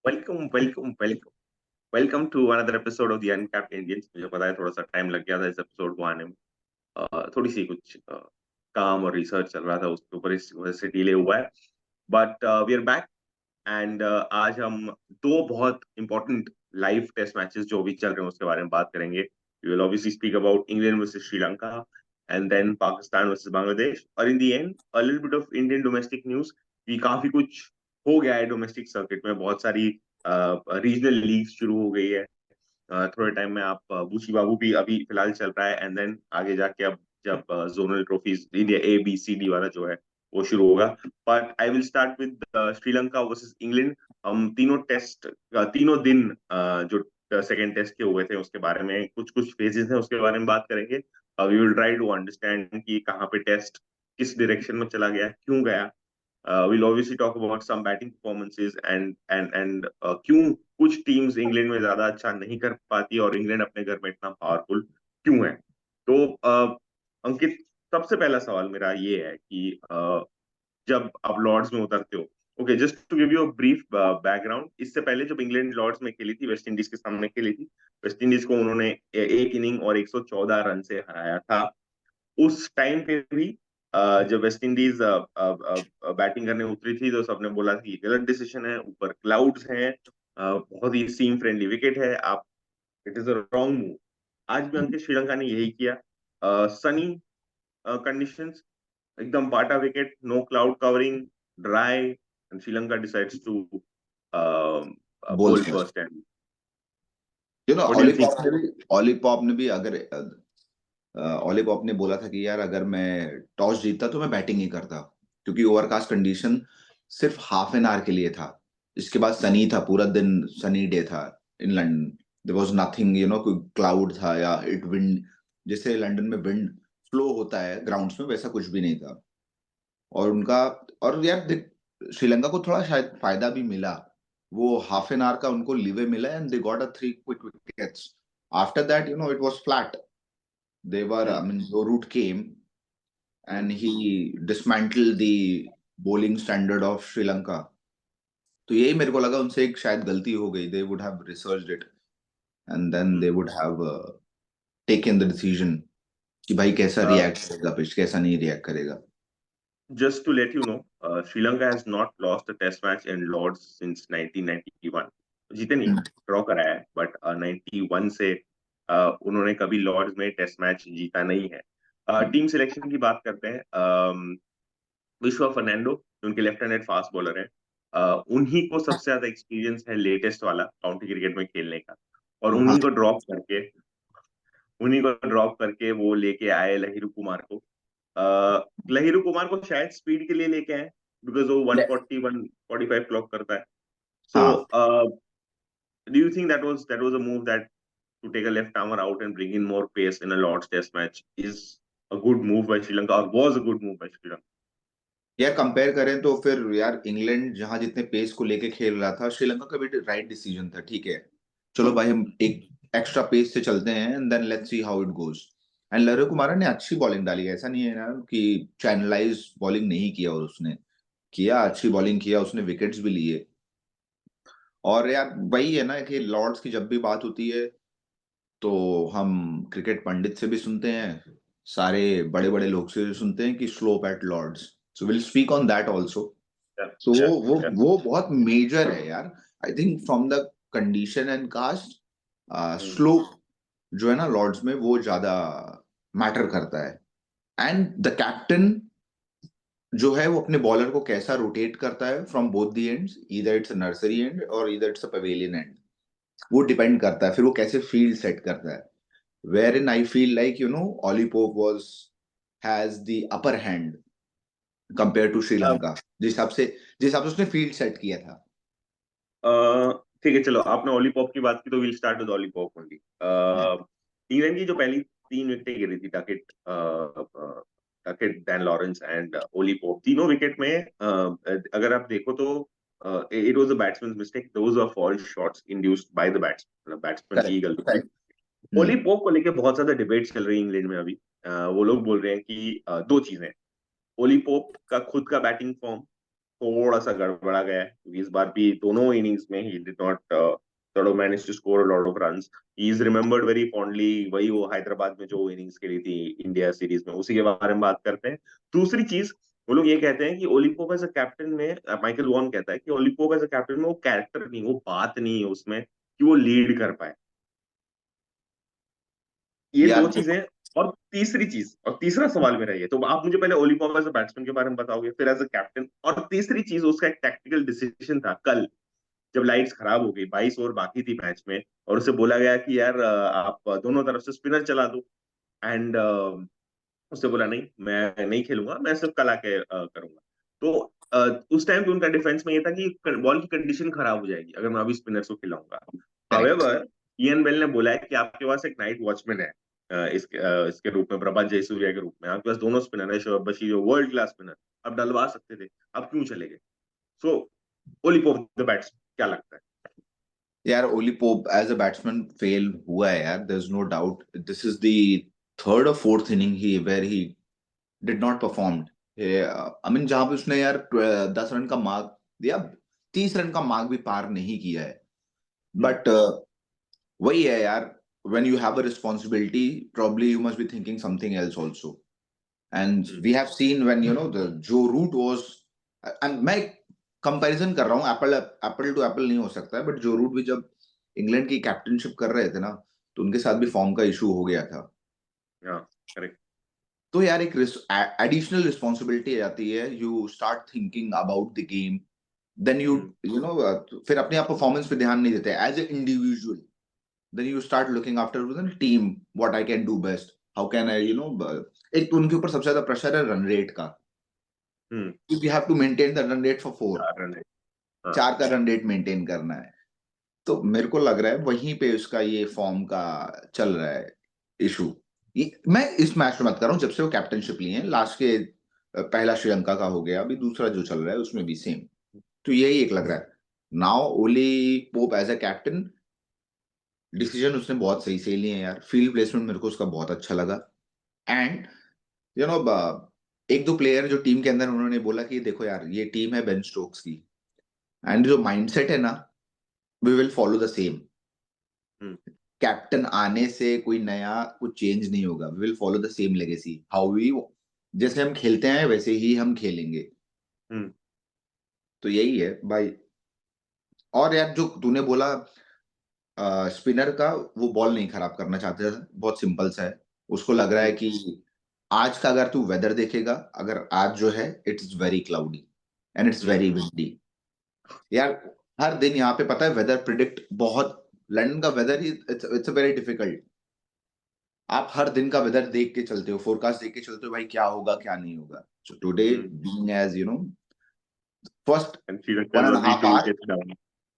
Welcome welcome welcome welcome to another episode of the uncapped Indians. मुझे पता है थोड़ा सा टाइम लग गया था इस एपिसोड को आने में। थोड़ी सी कुछ काम और रिसर्च चल रहा था, उसके ऊपर इस वजह से डिले हुआ है। But we are back and आज हम दो बहुत इंपॉर्टेंट लाइव टेस्ट मैचेस जो भी चल रहे हैं उसके बारे में बात करेंगे। We will obviously speak about England versus Sri Lanka and then Pakistan versus Bangladesh, और in the end a little bit of Indian domestic news. कि काफी कुछ हो गया है डोमेस्टिक सर्किट में, बहुत सारी रीजनल लीग शुरू हो गई है। थोड़े टाइम में आप बूची बाबू भी अभी फिलहाल चल रहा है, एंड देन आगे जाके अब जब zonal trophies India A B C D वाला जो है वो शुरू होगा। But I will start with Sri Lanka versus England. हम तीनों टेस्ट, तीनों दिन जो सेकेंड टेस्ट के हुए थे उसके बारे में, कुछ कुछ फेजेस हैं उसके बारे में बात करेंगे। We will try to understand कि कहाँ पे टेस्ट किस डायरेक्शन में चला गया, क्यों गया। we'll obviously talk about some batting performances and क्यों कुछ टीम्स इंग्लैंड में ज्यादा अच्छा नहीं कर पाती और इंग्लैंड अपने घर में इतना पावरफुल क्यों है। तो अंकित, सबसे पहला सवाल मेरा ये है कि जब आप लॉर्ड्स में उतरते हो, okay, just to give you a brief background, इससे पहले जब इंग्लैंड लॉर्ड्स में खेली थी, वेस्ट इंडीज के सामने खेली थी, वेस्ट इंडीज को उन्होंने एक इनिंग और 114 रन से हराया था। उस टाइम पे भी जब वेस्ट इंडीज बैटिंग करने उतरी थी तो सबने बोला कि ये गलत डिसीजन है, ऊपर क्लाउड्स हैं, बहुत ही सीम फ्रेंडली विकेट है, आप, it is a wrong move. आज भी अंकित श्रीलंका ने यही किया। सनी कंडीशंस, एकदम बाटा wicket, no cloud covering, dry, and Sri Lanka decides to bowl bowl first. First. And you know what do you think? Ollie Pope ने भी अगर ऑलीपॉप ने बोला था कि यार अगर मैं टॉस जीतता तो मैं बैटिंग ही करता, क्योंकि ओवरकास्ट कंडीशन सिर्फ हाफ एन आवर के लिए था। इसके बाद सनी था, पूरा दिन सनी डे था in London. There was nothing, कोई क्लाउड था या इट विंड, जैसे लंदन में विंड फ्लो होता है ग्राउंड्स में, वैसा कुछ भी नहीं था। और उनका, और यार देख, श्रीलंका को थोड़ा शायद फायदा भी मिला। वो हाफ एन आवर का उनको लीवे मिला and they got a 3 quick wickets. After that it was flat. They were, I mean, Root came and he dismantled the bowling standard of Sri Lanka. तो यही मेरे को लगा उनसे एक शायद गलती हो गई। They would have researched it and then they would have taken the decision कि भाई कैसा रिएक्ट करेगा पिच, कैसा नहीं रिएक्ट करेगा। Just to let you know, Sri Lanka has not lost a test match in Lords since 1991. जीते नहीं, draw कराया है, बट 91 से उन्होंने कभी लॉर्ड्स में टेस्ट मैच जीता नहीं है। टीम सिलेक्शन की बात करते हैं। विश्वा फर्नांडो जो उनके लेफ्ट हैंडेड फास्ट बॉलर हैं, उन्हीं को सबसे ज्यादा एक्सपीरियंस है लेटेस्ट वाला काउंटी क्रिकेट में खेलने का, और उन्हीं को ड्रॉप करके वो लेके आए लहिरू कुमार को। लहिरू कुमार को शायद स्पीड के लिए लेके आए, बिकॉज वो 140 145 क्लॉक करता है। सो हाँ do you think that was a move that to take a left armer out and bring in more pace in a Lord's Test match is a good move by Sri Lanka, or was a good move by Sri Lanka? यार, compare करें तो फिर यार England जहां जितने pace को लेके खेल रहा था, श्रीलंका का भी राइट डिसीजन था। ठीक है, चलो भाई हम एक एक्स्ट्रा पेस से चलते हैं and then let's see how it goes. And Lahiru Kumara ने अच्छी बॉलिंग डाली है, ऐसा नहीं है ना कि चैनलाइज बॉलिंग नहीं किया, और उसने किया, अच्छी बॉलिंग किया, उसने विकेट्स भी लिए। और यार वही है ना कि लॉर्ड्स की जब भी बात होती है तो हम क्रिकेट पंडित से भी सुनते हैं, सारे बड़े बड़े लोग से भी सुनते हैं कि slope at Lord's. So will speak on that also. Yeah, तो yeah, वो yeah. वो बहुत मेजर है यार। I think from the condition and cast, Hmm. Slope जो है ना लॉर्ड्स में, वो ज्यादा मैटर करता है। एंड द कैप्टन जो है वो अपने बॉलर को कैसा रोटेट करता है from both the ends, either it's a nursery end और either it's a pavilion end, वो डिपेंड करता है। फिर वो कैसे फील्ड सेट करता है, wherein I feel like Ollie Pope has the upper hand compared to Sri Lanka, जिस हिसाब से उसने फील्ड सेट किया था। ठीक है, चलो, आपने ओली पॉप की बात की तो will start with Ollie Pope only. England की जो पहली 3 विकेटें गिरी थी, Duckett, Dan Lawrence and Ollie Pope, तीनों विकेट में अगर आप देखो तो it was a batsman mistake, those are false shots induced by the batsman की करेक्ट गलती थी। करेक्ट। ओली पॉप को लेके बहुत ज्यादा डिबेट चल रही है इंग्लैंड में अभी। वो लोग बोल रहे हैं कि दो चीजें, ओली पोप का खुद का बैटिंग फॉर्म थोड़ा सा गड़बड़ा गया है, क्योंकि इस बार भी दोनों इनिंग्स में ही did not sort of managed to score a lot of runs. He is remembered very fondly, वही वो हैदराबाद में जो इनिंग्स खेली थी इंडिया सीरीज में, उसी के बारे में बात करते हैं। दूसरी चीज, वो लोग ये कहते हैं कि Ollie pope as a captain में, माइकल वॉन कहता है कि Ollie pope as a captain में वो कैरेक्टर नहीं, वो बात नहीं है उसमें कि वो लीड कर पाए। ये दो यार चीजें। और तीसरी चीज, और तीसरा सवाल मेरा ये, तो आप मुझे पहले Ollie Pope as a batsman के बारे में बताओगे, फिर एज अ कैप्टन, और तीसरी चीज उसका एक टैक्टिकल डिसीजन था कल, जब लाइट्स खराब हो गई, 22 ओवर बाकी थी मैच में, और उसे बोला गया कि यार आप दोनों तरफ से स्पिनर चला दो, एंड उसने बोला नहीं, मैं नहीं खेलूंगा, मैं सिर्फ कल आके करूंगा। तो उस टाइम पे उनका डिफेंस में ये था कि बॉल की कंडीशन खराब हो जाएगी अगर मैं अभी स्पिनर्स को खिलाऊंगा। करेक्ट। हावेवर इयन बेल ने बोला है कि आपके पास एक नाइट वॉचमैन है, इसके रूप में, प्रभात जयसूर्या के रूप में आपके पास दोनों स्पिनर है, Shoaib Bashir world class spinner, आप डलवा सकते थे, आप क्यों चले गए? So Ollie Pope the bats, क्या लगता है? यार ओली pope as a batsman fail हुआ है यार, there is no doubt. This is the third और फोर्थ इनिंग ही where he did not perform. I mean जहां पे उसने यार 10 रन का मार्क दिया, 30 रन का मार्क भी पार नहीं किया है। हम्म। बट वही है यार, when you have a responsibility probably you must be thinking something else also. And hmm. we have seen when you know the Joe Root was, and मैं कंपैरिजन कर रहा हूँ, एप्पल एप्पल टू एप्पल नहीं हो सकता है, but जो root भी जब इंग्लैंड की कैप्टनशिप कर रहे थे ना, तो उनके साथ भी फॉर्म का इशू हो गया था। हाँ, करेक्ट। तो यार एक एडिशनल रिस्पॉन्सिबिलिटी आ जाती है, you start thinking about the game, then you hmm. You know फिर अपने आप परफॉर्मेंस पे ध्यान नहीं देते as a individual. then you start looking after the team, what I can do best, how can I एक तो उनके ऊपर सबसे ज्यादा प्रेशर है रन रेट का, हम्म। क्योंकि you have to maintain the run rate for 4, 4 run है। हाँ। 4 का रन रेट मेंटेन करना है। तो मेरे को लग रहा है वहीं पे उसका ये फॉर्म का चल रहा है इशू। ये मैं इस मैच में मत कर रहा हूँ, जब से वो कैप्टनशिप लिए हैं लास्ट के पहला श्रीलंका का हो गया, अभी दूसरा जो चल रहा है उसमें भी सेम। तो यही एक लग रहा है now Ollie pope as a captain, decision उसने बहुत सही सही लिए हैं यार। फील्ड प्लेसमेंट मेरे को उसका बहुत अच्छा लगा। एंड यू नो एक दो प्लेयर जो टीम के अंदर उन्होंने बोला कि देखो यार ये टीम है बेन स्टोक्स की, एंड जो माइंडसेट है ना, we will follow the same. Hmm. Captain आने से कोई नया कुछ चेंज नहीं होगा, we will follow the same legacy, how we जैसे हम खेलते हैं वैसे ही हम खेलेंगे। हम्म। तो यही है भाई। और यार जो तूने बोला स्पिनर का, वो बॉल नहीं खराब करना चाहते थे, बहुत सिंपल सा है। उसको लग रहा है हम्म। कि आज का अगर तू वेदर देखेगा, अगर आज जो है it's very cloudy and it's hmm. Very windy. यार हर दिन यहाँ पे पता है वेदर प्रिडिक्ट बहुत, लंदन का whether it's it's very difficult. आप हर दिन का वेदर देख के चलते हो, फोरकास्ट देख के चलते हो भाई क्या होगा क्या नहीं होगा। So today hmm. Being as first And Sri one Lankan and were half beaten hour, wickets down.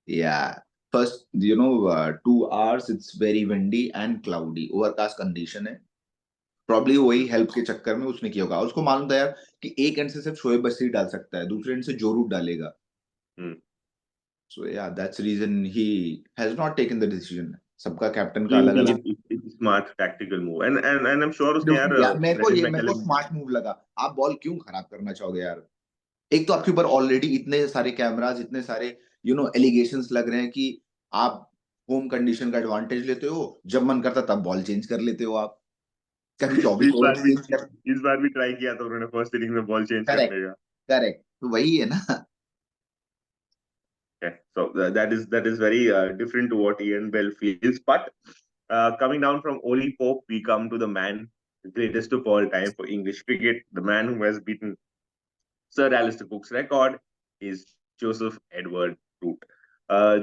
या first 2 hours it's very windy and cloudy, overcast condition है। प्रॉब्ली वही हम्म। हेल्प के चक्कर में उसने किया होगा, उसको मालूम था यार कि एक एंड से सिर्फ शोएब बशीर डाल सकता है, दूसरे एंड से जो रूट डालेगा। हम्म। सो या that's reason he has not taken the decision. सबका कैप्टन का You अलग think अलग। it's smart tactical move, and I'm sure उसने यार यार ब्रेंडन मेरे को मैकलम। स्मार्ट मूव लगा। आप बॉल क्यों खराब करना चाहोगे यार? एक तो आपके ऊपर ऑलरेडी इतने सारे कैमरास, इतने सारे एलिगेशंस लग रहे हैं कि आप होम कंडीशन का एडवांटेज लेते हो, जब मन करता तब बॉल चेंज कर लेते हो आप, कभी तो 24 ओवर चेंज कर। इस बार भी ट्राई किया था उन्होंने फर्स्ट इनिंग में बॉल चेंज करेक्ट, करने का। करेक्ट, तो वही है ना। Okay, so that is very different to what Ian Bell feels. But coming down from Oli Pope, we come to the man, the greatest of all time for English cricket, the man who has beaten Sir Alistair Cook's record, is Joseph Edward Root.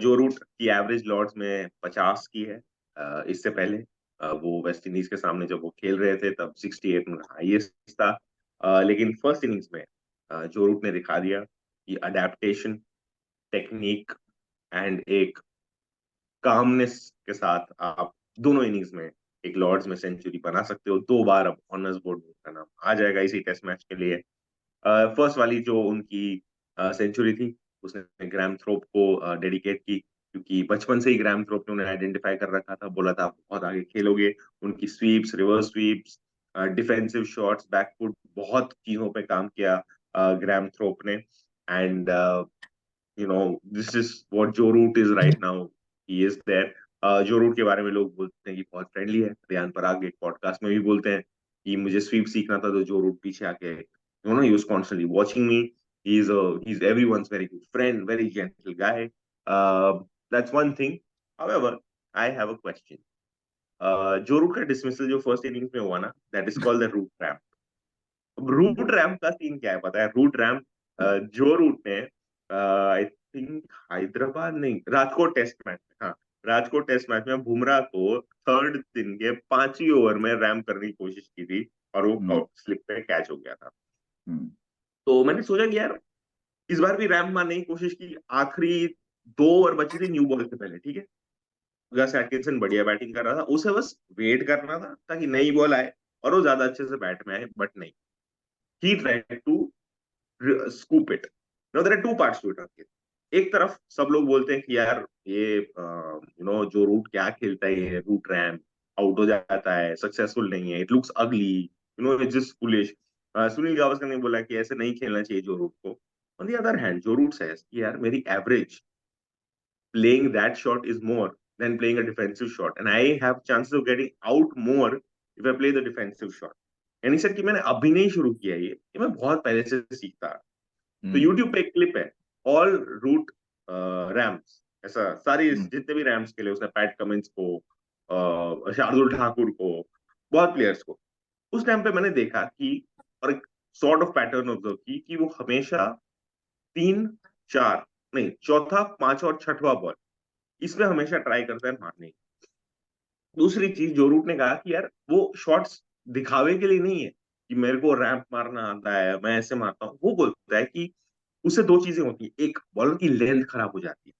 जो root की average Lord's में 50 की है, इससे पहले वो West Indies के सामने जब वो खेल रहे थे तब 68 उनका हाईएस्ट था। लेकिन फर्स्ट इनिंग्स में जो रूट ने दिखा दिया कि अडेप्टेशन, टेक्निक एंड एक कामनेस के साथ आप दोनों इनिंग्स में एक लॉर्ड्स में सेंचुरी बना सकते हो। 2 बार अब ऑनर्स बोर्ड में उनका नाम आ जाएगा इसी टेस्ट मैच के लिए। फर्स्ट वाली जो उनकी सेंचुरी थी, उसने ग्राहम थ्रोप को डेडिकेट की, क्योंकि बचपन से ही ग्राहम थ्रोप ने उन्हें आइडेंटिफाई कर रखा था, बोला था आप बहुत आगे खेलोगे। उनकी sweeps, reverse sweeps, defensive shots, back foot, बहुत चीजों पे काम किया ग्राहम थ्रोप ने। and this is what Joe Root is right now. He is there. Joe Root के बारे में लोग बोलते हैं कि बहुत फ्रेंडली है. रियान पराग एक पॉडकास्ट में भी बोलते हैं कि मुझे स्वीप सीखना था तो जो रूट पीछे आके he was constantly watching me. He's everyone's very good friend, very gentle guy. That's one thing. However, I have a question. Joe Root का डिसमिसल जो फर्स्ट इनिंग्स में हुआ ना, that is called the Root ramp. Root ramp का scene क्या है पता है? रूट रैम्प जो रूट ने आई थिंक हैदराबाद नहीं, राजकोट टेस्ट मैच में, हाँ, राजकोट टेस्ट मैच में बुमराह को थर्ड दिन के 5वीं ओवर में रैम्प करने की कोशिश की थी और वो स्लिप पे कैच हो गया था. तो मैंने सोचा कि यार इस बार भी रैम्प मारने की कोशिश की. आखिरी 2 ओवर बची थी न्यू बॉल से पहले, ठीक है. गस एटकिंसन बढ़िया बैटिंग कर रहा था, उसे बस वेट करना था ताकि नई बॉल आए और वो ज्यादा अच्छे से बैट में आए, बट नहीं. He tried to scoop it. Now there are two parts to it. एक तरफ सब लोग बोलते हैं कि यार ये जो रूट क्या खेलता है, ये रूट रैम्प आउट हो जाता है, सक्सेसफुल नहीं है, इट लुक्स अगली, it's just foolish. Sunil Gavaskar ने बोला कि ऐसे नहीं खेलना चाहिए जो रूट को. ऑन द अदर हैंड जो रूट सेज कि यार मेरी average playing that shot is more than playing a defensive shot, and I have chances of getting out more if I play the defensive shot. And he said कि मैंने अभी नहीं शुरू किया ये मैं बहुत पहले से सीखता. तो YouTube पे एक क्लिप है, ऑल रूट रैम्स, ऐसा सारी जितने भी रैम्स खेले उसने, पैट कमिंस को, शार्दुल ठाकुर को, बहुत प्लेयर्स को. उस टाइम पे मैंने देखा कि और एक सॉर्ट ऑफ पैटर्न ऑब्जर्व की कि वो हमेशा 3-4 नहीं, चौथा, 5 और 6वां बॉल इसमें हमेशा ट्राई करता है मारने की. दूसरी चीज जो रूट ने कहा कि यार वो शॉट्स दिखावे के लिए नहीं है कि मेरे को रैंप मारना आता है, मैं ऐसे मारता हूँ. वो बोलता है कि उससे 2 चीजें होती है. एक, बॉलर की लेंथ खराब हो जाती है,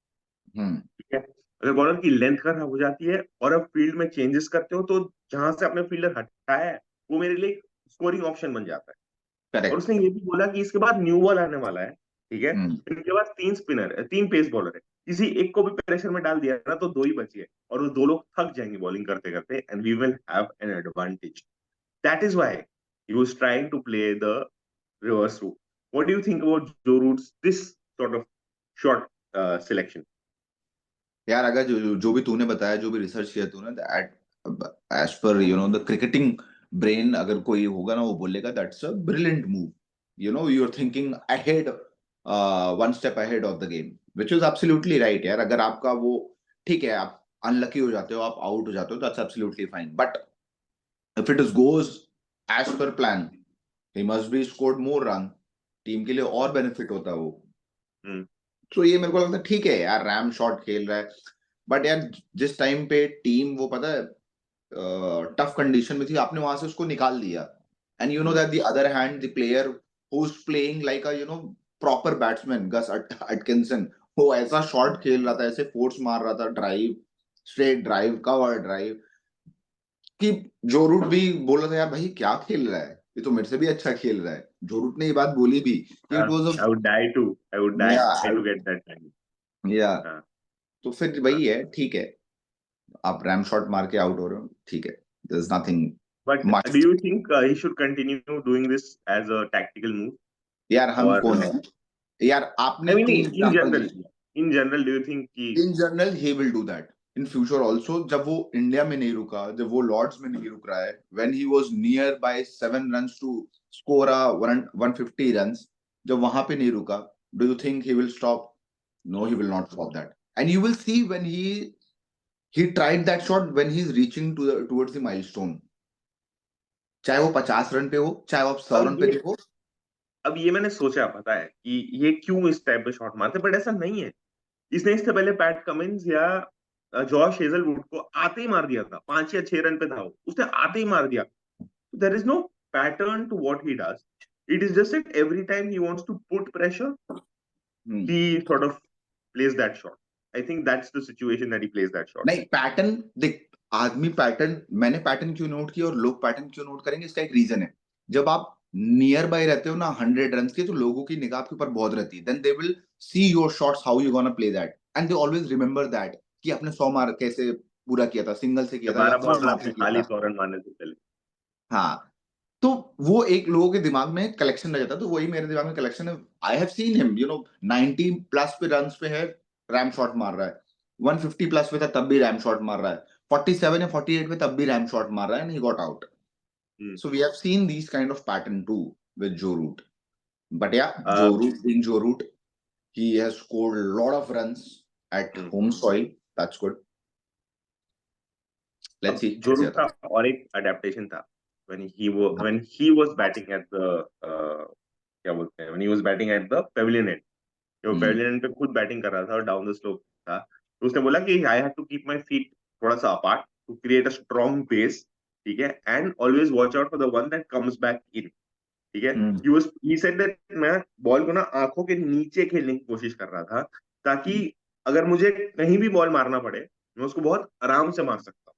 ठीक है. अगर बॉलर की लेंथ खराब हो जाती है और अब फील्ड में चेंजेस करते हो तो जहां से आपने फील्डर हटाया है वो मेरे लिए स्कोरिंग ऑप्शन बन जाता है. और उसने ये भी बोला कि इसके बाद न्यू बॉल आने वाला है, ठीक है. इनके पास 3 पेस बॉलर है, किसी एक को भी प्रेशर में डाल दिया ना तो 2 ही बचे और वो 2 लोग थक जाएंगे बॉलिंग करते करते, and we will have an advantage. That is why he was trying to play the reverse Root. What do you think about Joe Root's this sort of shot selection? यार अगर जो भी तूने बताया, जो भी रिसर्च किया तूने, as per the cricketing brain, अगर कोई होगा ना वो बोलेगा that's a brilliant move. You are thinking ahead, one step ahead of the game, which is absolutely right. यार अगर आपका वो ठीक है, आप अनलकी हो जाते हो, आप आउट हो जाते हो, that's absolutely fine. But if it is goes as per plan, he must be scored more run, team के लिए और बेनिफिट होता है वो. तो ये मेरे को लगता है ठीक है यार, रैम शॉट खेल रहा है. बट यार जिस टाइम पे टीम वो पता है टफ कंडीशन में थी, आपने वहां से उसको निकाल दिया. And you know that the other hand the player who is playing like a proper batsman, Gus Atkinson, वो ऐसा शॉट खेल रहा था, ऐसे फोर्स मार रहा था, drive, straight drive, cover drive, कि जो रूट भी बोल रहा था यार भाई क्या खेल रहा है, ये तो मेरे से भी अच्छा खेल रहा है. जो रूट ने ये बात बोली भी कि it was I would die to get that time. या. हाँ. तो फिर वही है, ठीक है, आप रैम शॉट मार के आउट हो रहे हो, ठीक है, देयर इज नथिंग But मच. do you think he should continue doing this as a tactical move? यार हम Or कौन है यार, आपने I mean, 3 in example general, दिए. in general, do you think कि in general he will do that in future also. जब वो इंडिया में नहीं रुका, जब वो लॉर्ड्स में नहीं रुक रहा है, when he was near by 7 runs to score a 150 runs, जब वहां पे नहीं रुका, do you think he will stop? No, he will not stop that. And you will see when he tried that shot when he's reaching towards the milestone, चाहे वो 50 run पे हो, चाहे वो 100 रन पे हो. अब ये मैंने सोचा पता है कि ये क्यों इस टाइप पे शॉट मारते, बट ऐसा नहीं है. इसने इससे पहले पैट कमिंस या जॉश हेजलवुड को आते ही मार दिया था. 5 या 6 रन पे था वो, उसने आते ही मार दिया. There is no pattern to what he does. It is just that every time he wants to put pressure, he sort of plays that shot. I think that's the situation that he plays that shot. नहीं, pattern देख, आदमी pattern, मैंने pattern क्यों note किया और लोग pattern क्यों note करेंगे, इसका एक रीजन है. जब आप नियर बाय रहते हो ना 100 रन के, तो लोगों की निगाह आपके ऊपर बहुत रहती है. Then they will see your shots, how you gonna play that, and they always remember that कि आपने 100 मार कैसे पूरा किया था, सिंगल से किया था या 12 4 बॉल मार आपने से किया खाली था. 100 रन मारने से पहले. हाँ, तो वो एक लोगों के दिमाग में कलेक्शन रह जाता है, तो वही मेरे दिमाग में कलेक्शन है। I have seen him, 90 plus पे रन पे है, रैम शॉट मार रहा है। 150 प्लस पे था तब भी रैम शॉट मार रहा है। 47 या 48 पे तब भी रैम शॉट मार रहा है, and he got out. Hmm. So we have seen these kind of pattern too with Joe Root. But yeah, a, Joe Root being Joe Root, he has scored a lot of runs at hmm. home soil. That's good. Let's अब see जो कैसे root आता का है। और एक adaptation था हाँ। when he was batting at the क्या बोलते हैं when he was batting at the pavilion end, जो हम्म। pavilion end पे खुद बैटिंग कर रहा था और डाउन द स्लोप था, तो उसने बोला कि I have to keep my feet थोड़ा सा apart to create a strong base, ठीक है, and always watch out for the one that comes back in, ठीक है। हम्म। ही सेड दैट मैं बॉल को ना आंखों के नीचे खेलने की कोशिश कर रहा था, ताकि अगर मुझे कहीं भी बॉल मारना पड़े मैं उसको बहुत आराम से मार सकता हूँ।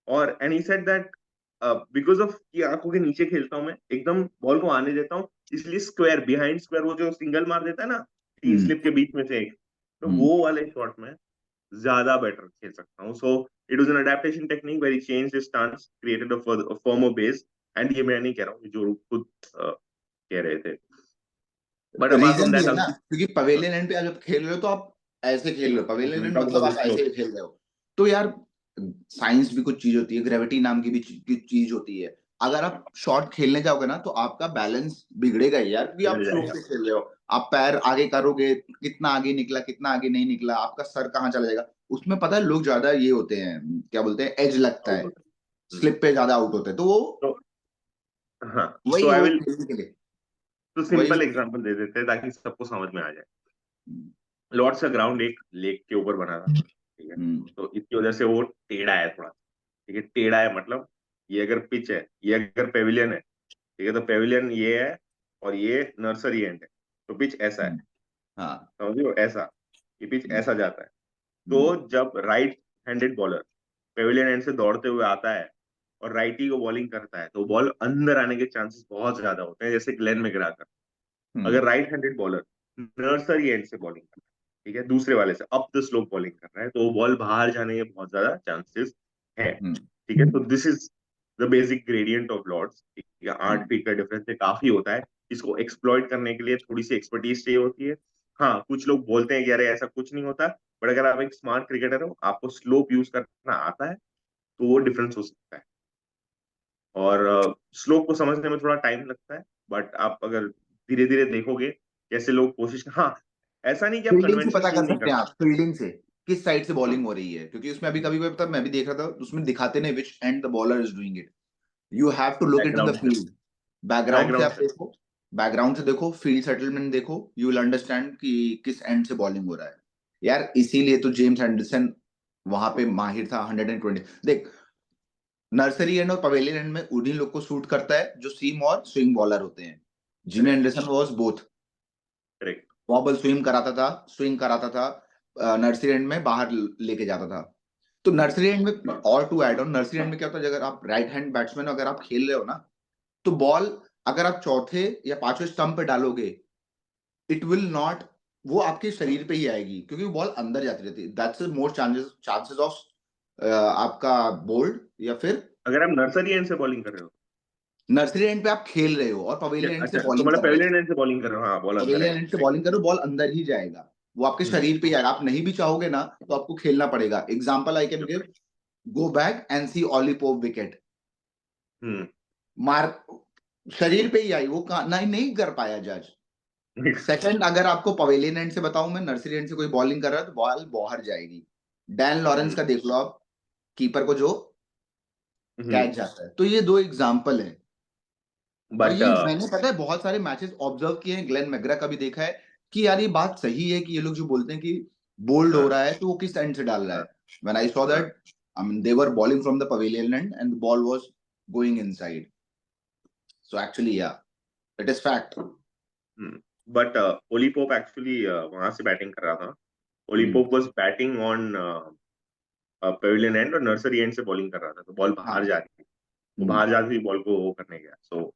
और and he said that because of कि आंखों के नीचे खेलता हूँ मैं, एकदम बॉल को आने देता हूँ, इसलिए स्क्वायर बिहाइंड स्क्वायर वो जो सिंगल मार देता है ना, तीन हम्म। स्लिप के बीच में से एक, तो हम्म। वो वाले शॉट में ज्यादा बेटर खेल सकता हूँ। So it was an adaptation technique very change his stance, created a firmer base. And ये मैं नहीं कह रहा हूँ, जो खुद कह रहे थे। बट अपार्ट फ्रॉम रीजन भी दैट है ना, ऑल्सो, क्योंकि पवेलियन एंड पे आप जब खेल रहे हो तो आप ऐसे खेल रहे हो, पवेलियन एंड टॉक मतलब अबाउट द आप ऐसे स्लोप। ही खेल रहे हो। तो यार, साइंस भी कुछ चीज होती है, ग्रेविटी नाम की भी चीज होती है। अगर आप शॉट खेलने जाओगे ना तो आपका बैलेंस बिगड़ेगा ही यार, क्योंकि आप बिगड़ स्लो जाएगा। से खेल रहे हो। आप पैर आगे करोगे, कितना आगे निकला कितना आगे नहीं निकला, आपका सर कहाँ चला जाएगा। उसमें पता है लोग ज्यादा ये होते हैं, क्या बोलते हैं, एज लगता आउट है, होता है। स्लिप पे ज्यादा आउट होते हैं, तो वो तो हाँ, वही तो है, आई वो विल, खेलने के लिए तो वही। सिंपल एग्जांपल दे देते हैं ताकि सबको समझ में आ जाए। लॉर्ड्स का ग्राउंड एक लेक के ऊपर बना था, ठीक है, हम्म। तो इसकी वजह से वो टेढ़ा है थोड़ा, ठीक है। टेढ़ा है मतलब, ये अगर पिच है, ये अगर पेविलियन है, ठीक है, तो पेविलियन ये है और ये नर्सरी एंड है, तो पिच ऐसा है, हम्म। हाँ। समझियो ऐसा, ये पिच हम्म। ऐसा जाता है। हम्म। तो जब right handed bowler Pavilion and से दौड़ते हुए आता है और राइटी को बॉलिंग करता है, तो बॉल अंदर आने के चांसेस बहुत ज्यादा होते हैं, जैसे ग्लेन मैकग्रा। हम्म। अगर right handed bowler nursery end से बॉलिंग कर रहा है, ठीक है, दूसरे वाले से अप द स्लोप बॉलिंग कर रहा है, तो वो बॉल बाहर जाने के बहुत ज्यादा चांसेस है, हम्म। ठीक है। तो this is the basic gradient of Lord's, ठीक है। 8 फीट का डिफरेंस है, काफी होता है। इसको एक्सप्लॉइट करने के लिए थोड़ी सी एक्सपर्टीज चाहिए होती है। हाँ, कुछ लोग बोलते हैं कि अरे ऐसा कुछ नहीं होता, बट अगर आप एक स्मार्ट क्रिकेटर हो, आपको स्लोप यूज करना आता है, तो वो डिफरेंस हो सकता है। और स्लोप को समझने में थोड़ा टाइम लगता है, बट आप अगर धीरे धीरे देखोगे कैसे लोग कोशिश, हाँ, ऐसा नहीं कि आप फील्डिंग से कन्वेंशनल पता कर स्विंग नहीं सकते कर हैं आप, सकते। फील्डिंग से किस साइड से हाँ। बॉलिंग हो रही है, क्योंकि उसमें अभी कभी पता मैं भी देख रहा था, उसमें दिखाते नहीं which end the bowler is doing it. You have to look into the background से, फील्ड। बैकग्राउंड से बैकग्राउंड आप से। देखो, बैकग्राउंड से देखो, फील्ड सेटलमेंट देखो, यू विल अंडरस्टैंड कि किस एंड से बॉलिंग हो रहा है। यार इसीलिए तो जेम्स एंडरसन वहां पे माहिर था। 120 देख, नर्सरी एंड और पवेलियन एंड में उन्हीं लोग को सूट करता है जो सीम और स्विंग बॉलर होते हैं। Jimmy correct, Anderson was both. Correct. Vowel swim कराता था, स्विंग कराता था, नर्सरी एंड में बाहर लेके जाता था। तो नर्सरी एंड में, और to add on, nursery end में क्या होता है, अगर आप राइट हैंड बैट्समैन अगर आप खेल रहे हो ना, तो बॉल अगर आप चौथे या पांचवें स्टंप पे डालोगे, इट विल नॉट, वो आपके शरीर पे ही आएगी, क्योंकि वो बॉल अंदर जाती रहती है। That's more chances chances of आपका बोल्ड, या फिर अगर आप नर्सरी एंड से बॉलिंग कर रहे हो, नर्सरी एंड पे आप खेल रहे हो और पवेलियन एंड से अच्छा, तो बॉलिंग मतलब कर रहे हो। पेविलियन एंड से बॉलिंग कर रहे हो, हाँ, बॉल अंदर पवेलियन एंड आएगी, से राइट। बॉलिंग करो, बॉल अंदर ही जाएगा, वो आपके हम्म। शरीर पे ही आएगा। आप नहीं भी चाहोगे ना तो आपको खेलना पड़ेगा। Example I can give, go back and see Ollie Pope wicket, hmm. मार, शरीर पे ही आई, वो नहीं नहीं कर पाया जज। सेकंड, अगर आपको पवेलियन एंड से बताऊं, मैं नर्सरी एंड से कोई बॉलिंग कर रहा है तो बॉल बाहर जाएगी। डैन लॉरेंस हम्म। का देख लो आप, कीपर को जो हम्म। कैच जाता है। तो ये दो एग्जाम्पल है। और बट ये मैंने पता है बहुत सारे मैचेस ऑब्जर्व किए हैं, ग्लेन मैकग्रा का भी देखा है, कि यार ये बात सही है कि ये लोग जो बोलते हैं कि बोल्ड हो हाँ, रहा है तो वो किस एंड से डाल रहा हाँ, है। व्हेन आई सॉ हाँ। That, I mean they were bowling from the pavilion end and the ball was going inside. So actually yeah, it is fact. But Ollie Pope actually वहां से बैटिंग कर रहा था। Ollie hmm. Pope was batting on pavilion end और nursery end से bowling कर रहा था, तो बॉल बाहर हाँ। जा रही थी, वो हम्म। बाहर जाती हुई बॉल को वो करने गया। So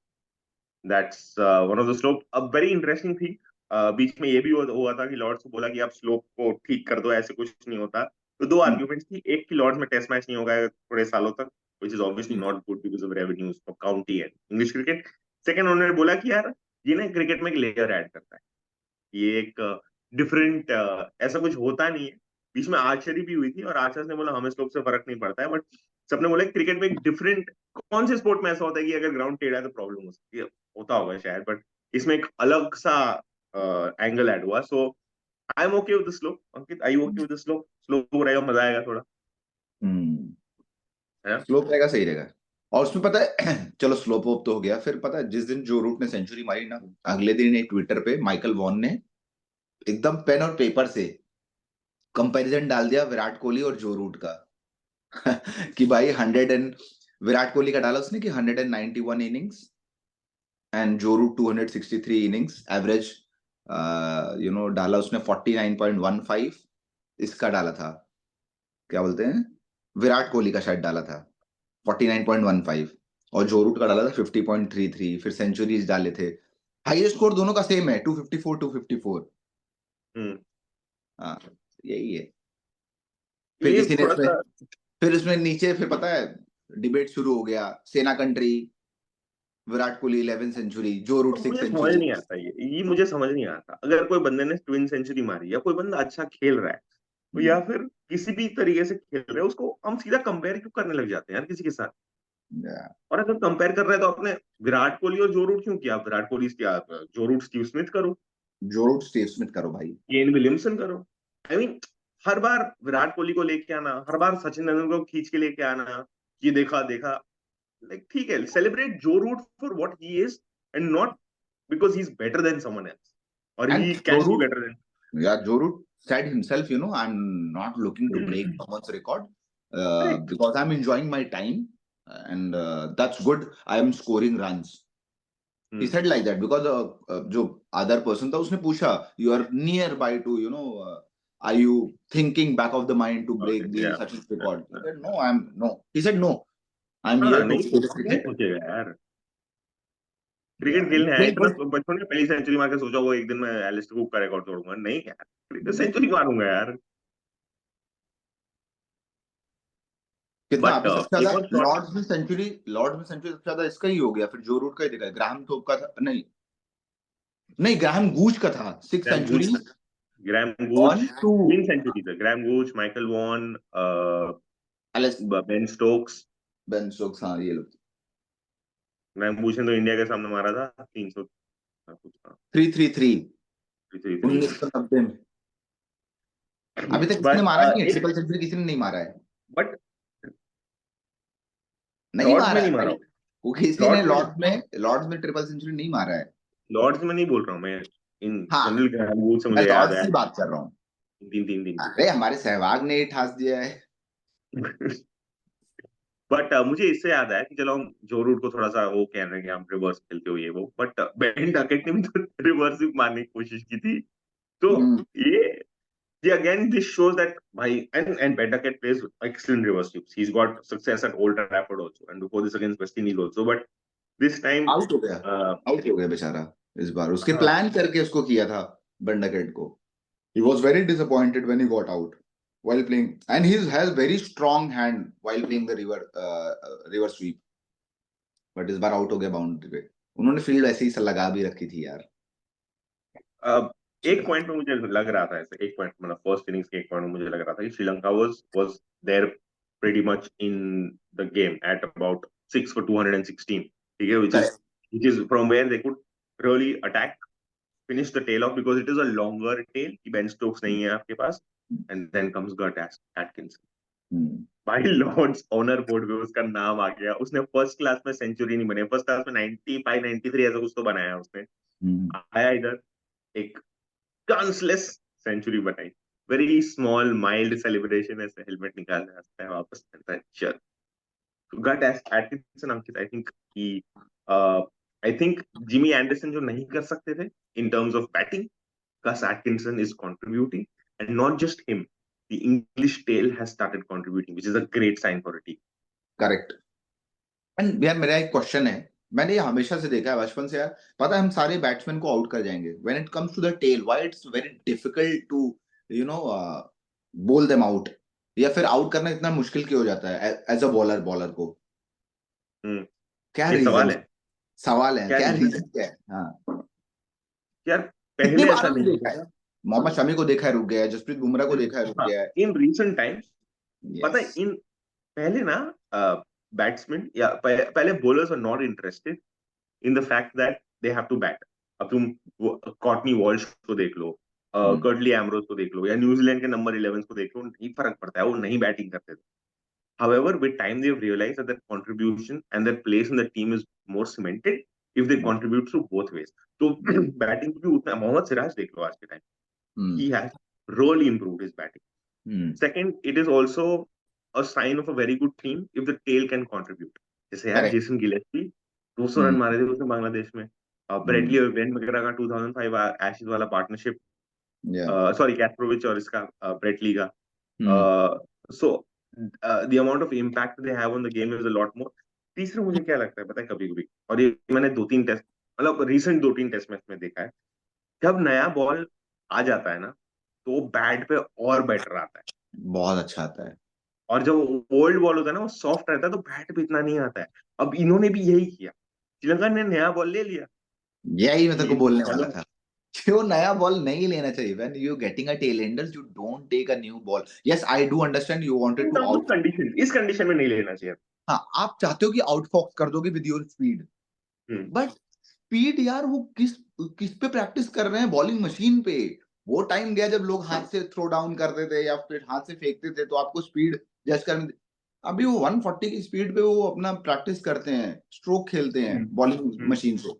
that's one of the slope, अब वेरी इंटरेस्टिंग थी। बीच में ये भी हुआ था कि लॉर्ड्स को बोला कि आप स्लोप को ठीक कर दो, ऐसे कुछ नहीं होता। तो दो हम्म। आर्ग्यूमेंट्स थी, एक की लॉर्ड्स में टेस्ट मैच नहीं होगा थोड़े सालों तक, which is obviously not good because of revenues for county and English cricket. Second उन्होंने बोला कि यार ये ना क्रिकेट में एक लेयर ऐड करता है, ये एक डिफरेंट ऐसा कुछ होता नहीं है। बीच में आर्चरी भी हुई थी और आर्चर्स ने बोला हमें इस लोग से फर्क नहीं पड़ता है, बट सबने बोला क्रिकेट में एक डिफरेंट, कौन से स्पोर्ट में ऐसा होता है कि अगर ग्राउंड टेढ़ा है तो प्रॉब्लम हो सकती है, होता होगा शायद, बट इसमें एक अलग सा एंगल ऐड हुआ। So I am okay with the slow. Ankit, I okay with the slow? Slow रहेगा, मजा आएगा थोड़ा, है ना? स्लोप रहेगा, सही रहेगा। और उसमें पता है चलो स्लोप वोप तो हो गया, फिर पता है जिस दिन जो रूट ने सेंचुरी मारी ना, अगले दिन एक ट्विटर पे माइकल वॉन ने एकदम पेन और पेपर से कंपैरिजन डाल दिया विराट कोहली और जो रूट का कि भाई 100 एंड विराट कोहली का डाला उसने कि 191 इनिंग्स एंड जो रूट 263 इनिंग्स एवरेज, डाला उसने 49.15। इसका डाला था, क्या बोलते हैं, विराट कोहली का शायद डाला था 49.15, और जो रूट का डाला था 50.33। फिर सेंचुरीज डाले थे, हाईएस्ट स्कोर दोनों का सेम है 254। हाँ, यही है। फिर ये किसी ने थोड़ा सा फिर उसमें नीचे फिर पता है डिबेट शुरू हो गया, सेना कंट्री, विराट कोहली 11 सेंचुरी, जो रूट 6 मुझे समझ सेंचुरी। नहीं आता, ये मुझे समझ नहीं आता। अगर कोई बंदे ने ट्विन सेंचुरी मारी या कोई बंदा अच्छा खेल रहा है, तो या फिर किसी भी तरीके से खेल रहा है, उसको हम सीधा कंपेयर क्यों करने लग जाते हैं यार किसी के साथ? और अगर कंपेयर कर रहे हैं तो आपने विराट कोहली और जो रूट क्यों किया? विराट कोहली क्या, जो रूट स्टीव स्मिथ करो, जो रूट स्टीव स्मिथ करो भाई, केन विलियमसन करो। आई मीन हर बार विराट कोहली को लेके आना, हर बार सचिन तेंदुलकर को खींच के लेके आना, ये देखा देखा, लाइक ठीक है, celebrate Joe Root for what he is and not because he is better than someone else और and he Joe can be Root, better than. yeah, Joe Root said himself, I'm not looking to break someone's record, correct. because I'm enjoying my time, and that's good. I am scoring runs. He said like that because जो other person था उसने पूछा, you are nearby to, are you thinking back of the mind to break the such record? He said no, no. He said no, I'm हाँ here to नहीं, play नहीं cricket. सोचेगा यार, Yeah, cricket he's खेलने आया playing इतना good. बचपन में पहली सेंचुरी मार के सोचा वो एक दिन में एलिस्टर कुक का रिकॉर्ड तोड़ूंगा? नहीं यार, क्रिकेट सेंचुरी मारूंगा यार। कितना बट अभी सबसे एक ज्यादा और शॉट, लॉर्ड्स में सेंचुरी सबसे ज्यादा इसका ही हो गया, फिर जो रूट का ही देखा, ग्राहम थोप का था, नहीं नहीं, ग्राहम गूच का था 6 Graham century, Gooch, Graham Gooch 1-2 तीन सेंचुरी थे, ग्रैम गूच, माइकल वॉन, एलिस बेन स्टोक्स। बेन स्टोक्स, हाँ ये लोग ग्रैम गूच ने तो इंडिया के सामने मारा था 300 कुछ था, 333 333। 1990 में। अभी तक किसी ने बट मारा नहीं है एक, ट्रिपल सेंचुरी, किसी ने नहीं मारा है, बट नहीं लॉर्ड्स मारा में है नहीं मारा, भाई, वो किसी ने लॉर्ड्स में, लॉर्ड्स में ट्रिपल सेंचुरी नहीं मारा है। लॉर्ड्स में नहीं बोल रहा हूँ मैं, इन हाँ, जनरल ग्रैम गूच से मैं मुझे याद लॉर्ड्स है की बात कर रहा हूँ। तीन तीन तीन अरे हमारे सहवाग ने ही ठास दिया है। तीन। बट मुझे इससे याद आया कि चलो हम जो रूट को थोड़ा सा वो कह रहे हैं कि हम रिवर्स खेलते हो ये वो, बट बेन डकेट ने भी तो रिवर्स भी मारने की कोशिश की थी। तो हम्म, ये अगेन दिस शोज दैट भाई, and Ben Duckett plays excellent reverse sweeps, he has got success at Old Trafford also and before this against West Indies also, but this time out हो गया, out हो गया बेचारा इस बार, उसके plan करके उसको किया था बंडाकेट को। He was very disappointed when he got out while playing, and he has very strong hand while playing the river sweep. But इस बार आउट हो गया बाउंड्री पे, उन्होंने फील्ड ऐसे ही लगा भी रखी थी यार। एक पॉइंट में मुझे लग रहा था ऐसे, एक पॉइंट मतलब फर्स्ट इनिंग्स के एक पॉइंट में मुझे लग रहा था कि Sri Lanka was there pretty much in the game at about 6 for 216, ठीक है, Correct. which is from where they could really attack, finish the tail off because it is a longer tail कि बेन स्टोक्स नहीं है आपके पास, and then comes Gert Atkinson। भाई Lord's honour board में उसका नाम आ गया, उसने फर्स्ट क्लास में सेंचुरी नहीं बनी, फर्स्ट क्लास में 95 93 ऐसा कुछ तो बनाया उसने, आया इधर एक चांसलेस सेंचुरी बनाई, वेरी स्मॉल माइल्ड सेलिब्रेशन, ऐसे हेलमेट निकाल हंसता है वापस करता है, चल। Gus Atkinson, Ankit, I think Jimmy Anderson जो नहीं कर सकते थे in terms of batting, Gus Atkinson is contributing, and not just him. The English tail has started contributing, which is a great sign for a team. Correct. And यार मेरा एक question है, मैंने ये हमेशा से देखा है बचपन से यार, पता है हम सारे बैट्समैन को आउट कर जाएंगे, when it comes to the tail why it's very difficult to you know bowl them out, या फिर आउट करना इतना मुश्किल क्यों हो जाता है एज अ बॉलर को? हम्म। क्या ये रीजन? सवाल है। सवाल है, क्या क्या रीजन है रीजन क्या है? हाँ, यार? कितनी पहले बार ऐसा हमने नहीं देखा है, था। मोहम्मद शमी को देखा है रुक गया है, जसप्रीत बुमराह को देखा है रुक हाँ, गया है। इन रीसेंट टाइम्स पता यस। है, इन पहले ना बैट्समैन या पहले bowlers are not interested in the fact that they have to bat. अब तुम कॉर्टनी वॉल्श को देख लो, कर्टली एमरोज को देख लो, या न्यूजीलैंड के नंबर 11 को देख लो, नहीं फर्क पड़ता है, वो नहीं बैटिंग करते थे। However, with time they've realized that their contribution and their place in the team is more cemented if they contribute through both ways. तो बैटिंग भी उतना, मोहम्मद सिराज देख लो आज के time, he has really improved his batting. Second, it is also a sign of a very good team if the tail can contribute. जैसे यार correct. Jason Gillespie 200 run मारे थे उसने बांग्लादेश में। ब्रेडली और ब्रेंट मैकग्रा का 2005 एशेज वाला partnership, या। सॉरी कैस्ट्रोविच और इसका ब्रेटली का, so the amount of impact they have on the game is a lot मोर। तीसरा मुझे क्या लगता है पता है, कभी कभी, और ये मैंने दो तीन टेस्ट, मतलब रिसेंट दो तीन टेस्ट मैच में देखा है, जब नया बॉल आ जाता है ना, तो बैट पे और बेटर आता है। बहुत अच्छा आता है। और जब ओल्ड बॉल होता है ना, वो सॉफ्ट रहता है, तो बैट पे इतना नहीं आता है। अब इन्होंने भी यही किया, श्रीलंका ने नया बॉल ले लिया यही मैं तेरे को कि बोलने वाला चलो, था कि वो नया बॉल नहीं लेना चाहिए। When you getting a tail ender you don't take a new ball. Yes, I do understand you wanted in to terms of out. Condition, इस कंडीशन में नहीं लेना चाहिए। हाँ, आप चाहते हो कि आउटफॉक्स कर दोगे with your speed, hmm. But speed यार वो किस किस पे प्रैक्टिस कर रहे हैं? बॉलिंग मशीन पे। वो टाइम गया जब लोग हाथ से थ्रो डाउन करते थे या फिर हाथ से फेंकते थे तो आपको स्पीड जज करने। अभी वो 140 की स्पीड पे वो अपना प्रैक्टिस करते हैं, स्ट्रोक खेलते हैं हम्म। बॉलिंग हम्म। मशीन से।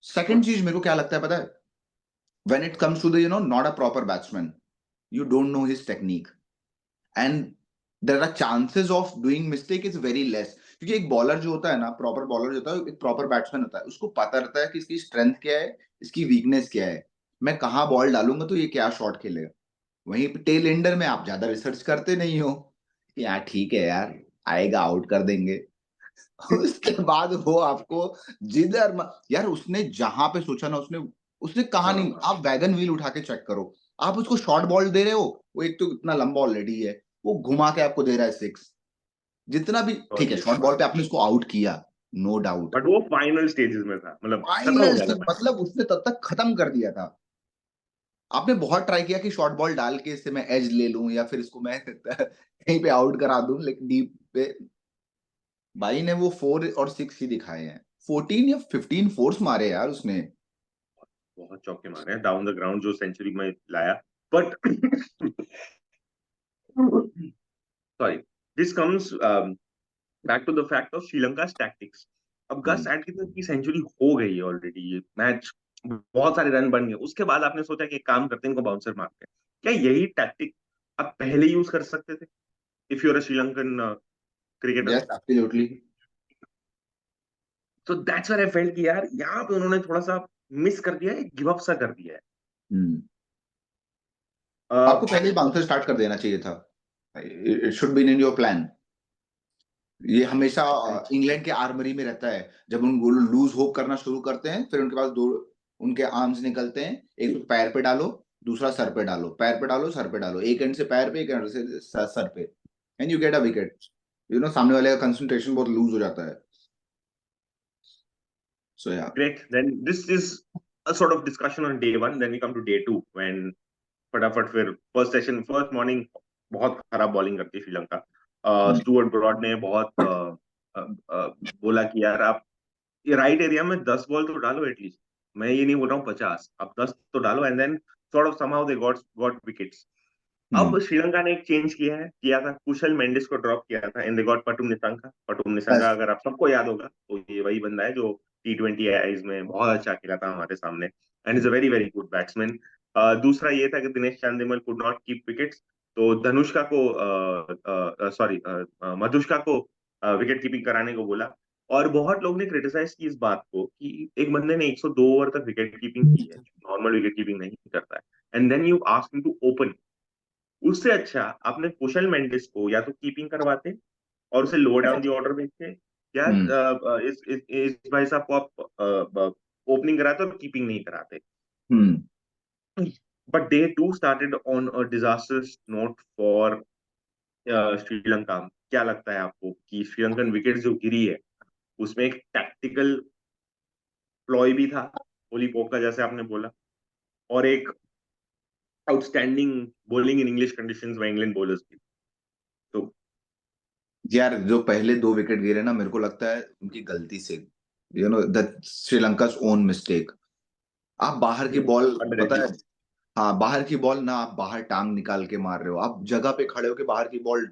सेकंड चीज मेरे को क्या लगता है पता है, when it comes to the not a proper batsman, you don't know his technique, and there are chances of doing mistake is very less। क्योंकि एक बॉलर जो होता है ना, प्रॉपर बॉलर जो होता है, एक प्रॉपर बैट्समैन होता है, उसको पता रहता है कि इसकी स्ट्रेंथ क्या है, इसकी वीकनेस क्या है, मैं कहाँ बॉल डालूंगा तो ये क्या शॉट खेलेगा। वहीं पे टेल एंडर में आप ज्यादा रिसर्च करते नहीं हो, यार ठीक है यार, आएगा आउट कर देंगे। उसके बाद वो आपको जिधर यार उसने जहां पे सोचा ना, उसने उसने कहा नहीं। हाँ, आप वैगन व्हील उठा के चेक करो, आप उसको शॉर्ट बॉल दे रहे हो, वो एक तो इतना लंबा ऑलरेडी है, वो घुमा के आपको दे रहा है सिक्स। जितना भी ठीक है, सॉरी, शॉर्ट बॉल पे आपने उसको आउट किया, नो डाउट। बट वो फाइनल स्टेजेस में था, मतलब खत्म हो फाइनल गया था मैच। मतलब उसने तब तक खत्म कर दिया था। आपने बहुत ट्राई किया कि शॉर्ट बॉल डाल के इससे मैं एज ले लूं या फिर इसको मैं कहीं पे आउट करा दूं, लेकिन डीप पे भाई ने वो 4 और 6 ही दिखाए हैं। 14 या 15 फोर्स मारे यार उसने। बहुत चौके मारे हैं डाउन द ग्राउंड जो सेंचुरी में लाया, but sorry, this comes back to the fact of Sri Lanka tactics. अब गस हम्म। एटकिंसन की सेंचुरी हो गई है ऑलरेडी, ये मैच बहुत सारे रन बन गए, उसके बाद आपने सोचा कि एक काम करते हैं, इनको बाउंसर मारते हैं। क्या यही टैक्टिक आप पहले यूज कर सकते थे if you are a Sri Lankan cricketer? Yes, absolutely. So that's where I felt कि यार यहाँ पे उन्होंने थोड़ा सा मिस कर दिया है, गिव अप सा कर दिया है। हम्म। अ, आपको पहले ही बाउंसर स्टार्ट कर देना चाहिए था। It should be in your plan. ये हमेशा इंग्लैंड के आर्मरी में रहता है, जब उन लूज होप करना शुरू करते हैं, फिर उनके पास दो उनके आर्म्स निकलते हैं, एक तो पैर पे डालो, दूसरा सर पे डालो, पैर पे डालो, सर पे डालो, एक एंड से पैर पे, एक एंड से सर पे, and you get a wicket. सामने वाले का कंसंट्रेशन बहुत लूज हो जाता है। सो या। Great. Then this is a sort of discussion on day one. Then we come to day two when फटाफट फिर फर्स्ट सेशन, फर्स्ट मॉर्निंग बहुत खराब बॉलिंग करती है श्रीलंका। स्टुअर्ट ब्रॉड ने बहुत बोला कि यार आप ये राइट एरिया में 10 बॉल तो डालो एटलीस्ट, मैं ये नहीं बोल रहा हूँ 50, आप 10 तो डालो, and then sort of somehow they got wickets. अब श्रीलंका ने एक चेंज किया था, कुशल मेंडिस को ड्रॉप किया था, एंड दे गॉट पटुम निसंगा। पटुम निसंगा अगर आप सबको याद होगा तो ये वही बंदा है जो T20 आईज में बहुत अच्छा खेला था हमारे सामने, and is a very very good batsman. दूसरा ये था कि Dinesh Chandimal could not keep wickets, तो धनुष्का को सॉरी मधुष्का को विकेट कीपिंग कराने को बोला। और बहुत लोग ने क्रिटिसाइज की इस बात को कि एक बंदे ने 102 ओवर तक विकेट कीपिंग की है, नॉर्मल विकेट कीपिंग नहीं करता है, and then you ask him to open. उससे अच्छा आपने कुशल मेंडिस को या तो कीपिंग करवाते और उसे लो डाउन दी ऑर्डर भेजते, या इस भाई साहब को आप ओपनिंग कराते और कीपिंग नहीं कराते। But day two started on a disasters note for Sri Lanka. क्या लगता है आपको कि श्रीलंकन विकेट जो गिरी है, उसमें एक टैक्टिकल प्लॉय भी था ओली पोप का, जैसे आपने बोला, और एक outstanding bowling in English conditions में इंग्लैंड बॉलर्स की। तो यार जो पहले 2 विकेट गिरे ना, मेरे को लगता है उनकी गलती से, दैट श्रीलंका ओन मिस्टेक। आप बाहर की बॉल, पता है, अंडर, हाँ, बाहर की बॉल ना, आप बाहर टांग निकाल के मार रहे हो, आप जगह पे खड़े होके बाहर की बॉल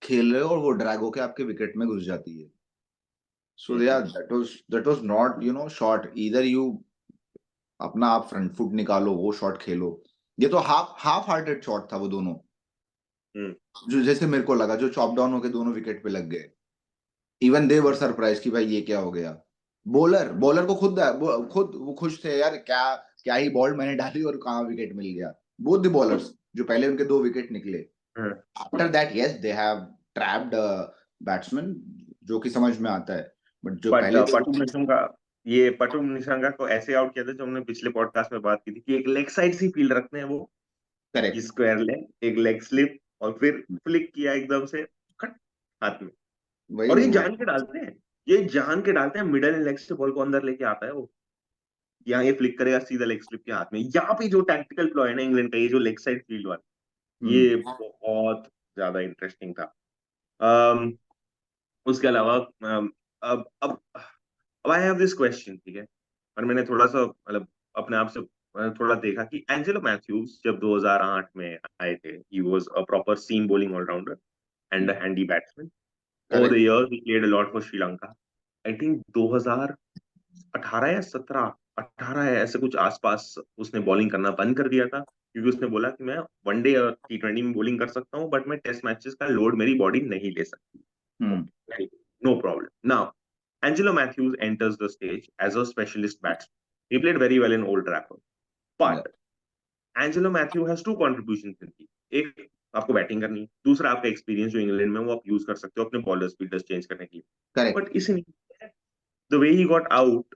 खेल रहे हो और वो ड्रैग होके आपके विकेट में घुस जाती है। सो यार दैट वाज नॉट शॉट इधर, यू अपना आप फ्रंट फुट निकालो, वो शॉट खेलो। ये तो हाफ हाफ हार्टेड शॉट था वो दोनों, जो जैसे मेरे को लगा, जो चॉप डाउन होके दोनों विकेट पे लग गए। इवन दे वर सरप्राइज कि भाई ये क्या हो गया। बॉलर बॉलर को खुद वो खुश थे यार, क्या क्या ही बॉल मैंने डाली और कहाँ विकेट मिल गया। बोथ द बॉलर्स, जो पहले उनके 2 विकेट निकले, after that yes they have trapped batsman, जो कि समझ में आता है, बट जो बट पहले पटू निशंका को ऐसे आउट किया था, जो हमने पिछले पॉडकास्ट में बात की थी कि एक लेग साइड से फील्ड रखते हैं वो, करेक्ट, स्क्वायर लेग, एक लेग स्लिप, और फिर फ्लिक किया एकदम से खट हाथ में। और वही ये वो जान के डालते हैं, ये जान के डालते हैं, मिडल लेग से बॉल को अंदर लेके आता है वो, यहाँ ये फ्लिक करेगा सीधा लेग स्लिप के हाथ में। यहाँ पे जो टैक्टिकल प्लॉय है ना इंग्लैंड का, ये जो लेग साइड फील्ड वाला, हम्म ये बहुत ज्यादा इंटरेस्टिंग था। अम, उसके अलावा अब आई हैव दिस क्वेश्चन, ठीक है, और मैंने थोड़ा सा मतलब अपने आप से थोड़ा देखा कि एंजेलो मैथ्यूज जब 2008 में आए थे, he was a proper seam bowling allrounder and a handy batsman. Over the correct, years he played a lot for Sri Lanka. I think 2018 या 17, 18 है ऐसे कुछ आसपास, उसने बॉलिंग करना बंद कर दिया था, क्योंकि उसने बोला कि मैं वनडे और T20 में बॉलिंग कर सकता हूँ, बट मैं टेस्ट मैचेस का लोड मेरी बॉडी नहीं ले सकती। हम्म Okay, no problem. Now, Angelo Matthews enters the stage as a specialist batsman. He played very well in Old Trafford. या But Angelo Matthews has two contributions in the एक, आपको batting करनी है, दूसरा आपका एक्सपीरियंस जो इंग्लैंड में वो आप यूज कर सकते हो अपने बॉलर्स फील्डर्स चेंज करने के लिए। करेक्ट, बट इसलिए the way he got out,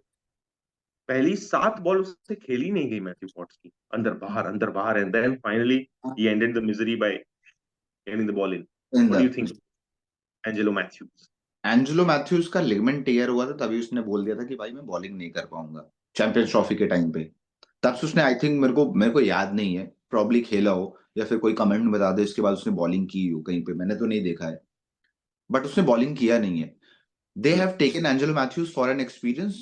पहली 7 बॉल उससे खेली नहीं गई मैथ्यू पॉट्स की, अंदर बाहर, and then finally he ended the misery by getting the ball in. In what the do you think Angelo Mathews? Angelo Mathews का लिगामेंट टेयर हुआ था, तभी उसने बोल दिया था कि भाई मैं बॉलिंग नहीं कर पाऊंगा चैंपियंस ट्रॉफी के टाइम पे। तब से उसने, आई थिंक, मेरे को याद नहीं है, प्रॉब्ली खेला हो, या फिर कोई कमेंट में बता दे इसके बाद उसने बॉलिंग की हो कहीं पे, मैंने तो नहीं देखा है, बट उसने बॉलिंग किया नहीं है। They have taken Angelo Mathews for an experience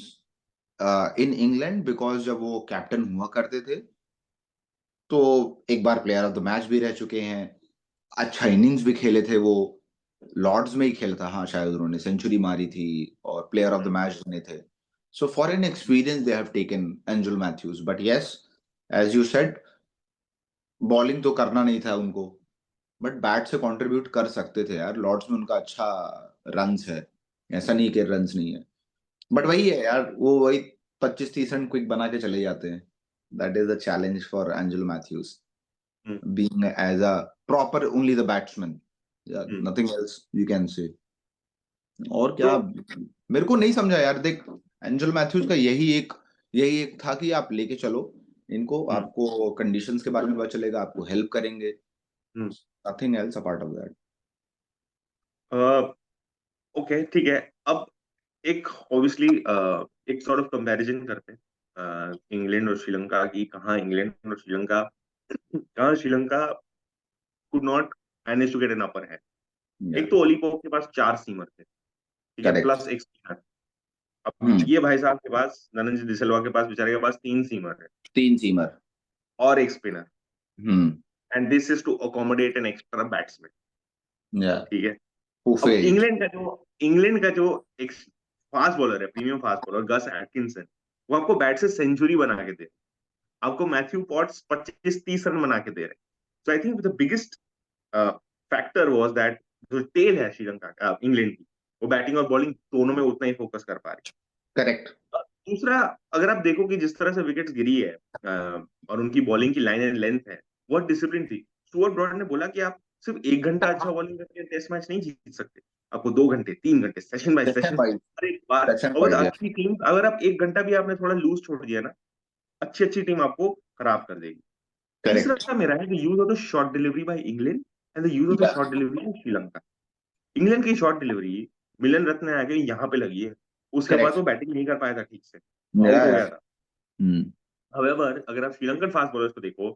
in England, because जब वो कैप्टन हुआ करते थे तो एक बार प्लेयर ऑफ द मैच भी रह चुके हैं, अच्छा इनिंग्स भी खेले थे वो, लॉर्ड्स में ही खेला था, हाँ शायद उन्होंने सेंचुरी मारी थी और प्लेयर ऑफ द मैच बने थे। So for an experience they have taken Angelo Mathews, but yes, as you said, bowling तो करना नहीं था उनको, बट बैट से कंट्रीब्यूट कर सकते थे यार, लॉर्ड्स में उनका अच्छा रन्स है, ऐसा नहीं कि रन्स नहीं है, बट वही है यार, वो वही 25-30 रन क्विक बना के चले जाते हैं। That is the challenge for Angelo Mathews, being as a proper only the batsman, yeah, nothing else you can say। और तो क्या, मेरे को नहीं समझा यार, देख, एंजेलो मैथ्यूज का यही एक था कि आप लेके चलो इनको, आपको कंडीशंस के बारे में पता चलेगा, आपको हेल्प करेंगे, nothing else apart of that. Okay, ठीक है। अब एक ऑब्वियसली एक सॉर्ट ऑफ कंपैरिजन करते हैं इंग्लैंड और श्रीलंका की, कहाँ Sri Lanka could not manage to get an upper hand. या एक तो ओली पोप के पास 4 सीमर थे, ठीक है, करेक्ट, प्लस एक स्पिनर। अब ये भाई साहब के पास, धनंजय डिसल्वा के पास, बेचारे के पास 3 सीमर है 3 सीमर, और एक spinner, hmm and this is to accommodate an extra batsman, या ठीक है। हु अब फेल्ड, इंग्लैंड का जो एक फास्ट बॉलर है, premium fast bowler Gus Atkinson, वो आपको बैट से सेंचुरी बना के दे, आपको मैथ्यू पॉट्स 25-30 रन बना के दे रहे। So I think the biggest factor was that जो टेल है श्रीलंका का, इंग्लैंड की, वो बैटिंग और बॉलिंग दोनों में उतना ही फोकस कर पा रही। करेक्ट, दूसरा, अगर आप देखो कि जिस तरह से विकेट्स गिरी है और उनकी बॉलिंग की लाइन एंड लेंथ है, बहुत डिसिप्लिन थी। स्टुअर्ट ब्रॉड ने बोला कि आप सिर्फ 1 घंटा अच्छा बॉलिंग करके टेस्ट मैच नहीं जीत सकते, आपको 2 घंटे, 3 घंटे, session by session session, wise, हर एक बार। सेशन और वाइज, अच्छी टीम, अगर आप 1 घंटा भी आपने थोड़ा लूज छोड़ दिया ना, अच्छी अच्छी टीम आपको खराब कर देगी। करेक्ट, तीसरा मेरा है the use of the short delivery by England and the use of the short delivery by Sri Lanka. England की शॉर्ट डिलीवरी, मिलन रत्न आगे यहाँ पे लगी है, उसके बाद करेक्ट। वो बैटिंग नहीं कर पाया था ठीक से, आउट हो गया था। हाउएवर अगर आप श्रीलंकन फास्ट बॉलर्स को देखो,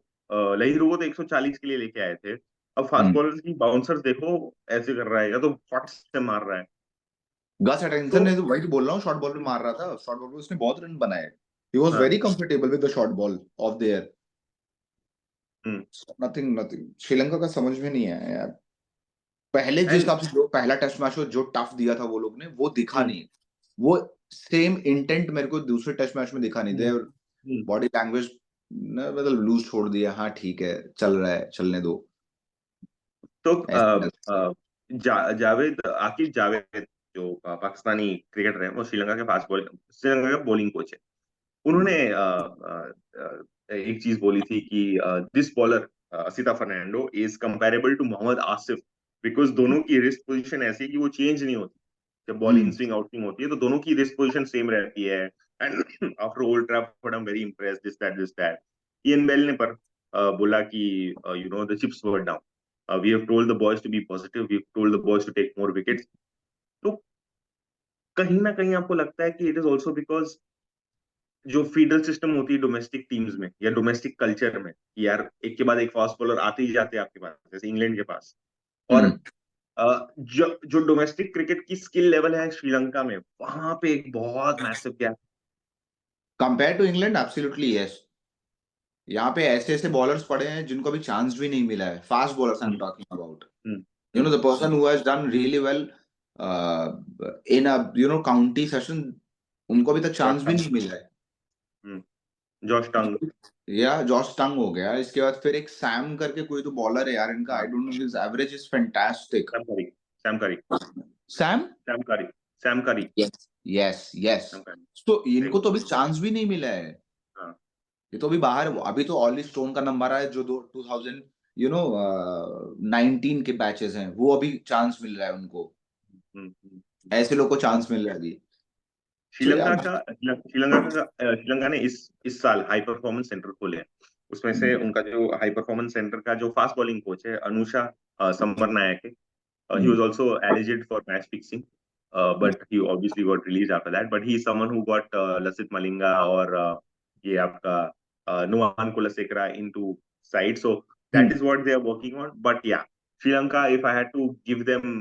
लहिरू को तो 140 के लिए लेके आए थे। अब फास्ट बॉलर्स की बाउंसर्स देखो, ऐसे कर रहा है या तो फट से मार रहा है। गस एटकिंसन तो ने तो वही तो बोल रहा हूँ, शॉर्ट बॉल पे मार रहा था, शॉर्ट बॉल पे उसने बहुत रन बनाए। ही वाज हाँ। Very comfortable with the short ball of the air. Hmm. Nothing nothing Sri Lanka का समझ में नहीं आया यार। पहले जिस एंड हिसाब से जो पहला टेस्ट मैच को जो टफ दिया था वो लोग ने, वो दिखा नहीं। वो सेम इंटेंट मेरे को दूसरे टेस्ट मैच में दिखा नहीं। देयर बॉडी लैंग्वेज मतलब लूज छोड़ दिया, हाँ ठीक है चल रहा है, चलने दो। तो ऐसे लग- जावेद आकिब जावेद जो पाकिस्तानी क्रिकेटर है, वो श्रीलंका के फास्ट बॉल श्रीलंका का बॉलिंग कोच है। उन्होंने एक चीज बोली थी कि this bowler Asitha Fernando is comparable to Mohammad Asif, because दोनों की रिस्ट पोजीशन ऐसी है कि वो चेंज नहीं होती। जब ball in hmm swing out swing होती है तो दोनों की रिस्ट पोजीशन सेम रहती है। And after Old Trafford I am very impressed, this that. Ian Bell ने पर बोला कि you know the chips were down, we have told the boys to be positive, we have told the boys to take more wickets. तो कहीं ना कहीं आपको लगता है कि इट इज ऑल्सो बिकॉज जो फीडर सिस्टम होती है डोमेस्टिक टीम्स में या डोमेस्टिक कल्चर में, कि यार एक के बाद एक फास्ट बॉलर आते ही जाते हैं आपके पास, जैसे इंग्लैंड के पास। और हम्म जो डोमेस्टिक क्रिकेट की स्किल लेवल है श्रीलंका में, वहां पे एक बहुत massive gap. Compare to England absolutely yes. यहाँ पे ऐसे ऐसे बॉलर्स पड़े हैं जिनको अभी चांस भी नहीं मिला है, fast bowlers I am talking about. Hmm. You know the person who has done really well in a county session, उनको अभी तक जॉश चांस भी टंग। नहीं मिला है। हम्म। जॉश टंग। या जॉस टंग हो गया, इसके बाद फिर एक सैम करके कोई तो बॉलर है यार इनका, आई हाँ। Don't know, his average is fantastic. Sam करी। सैम करी। सैम। सैम करी। सैम करी। Yes yes yes. सैम करी। तो Right? इनको तो अभी चांस भी नहीं मिला है। हाँ। ये तो अभी बाहर, अभी तो ऑली स्टोन का नंबर आया जो दो 2000 यू नो 19 के बैचेस हैं, वो अभी चांस मिल रहा है उनको। हम्म। ऐसे लोग को चांस मिल रहा है अभी। तो श्रीलंका यार का श्रीलंका ने इस साल हाई परफॉर्मेंस सेंटर खोले हैं। उसमें से उनका जो हाई परफॉर्मेंस सेंटर का जो फास्ट बॉलिंग कोच है अनुषा समर नायक है। He was also alleged for match fixing, but he obviously got released after that. But he is someone who got Lasith Malinga or ये आपका Nuwan Kulasekara into side. So that is what they are working on. But yeah, Sri Lanka, if I had to give them,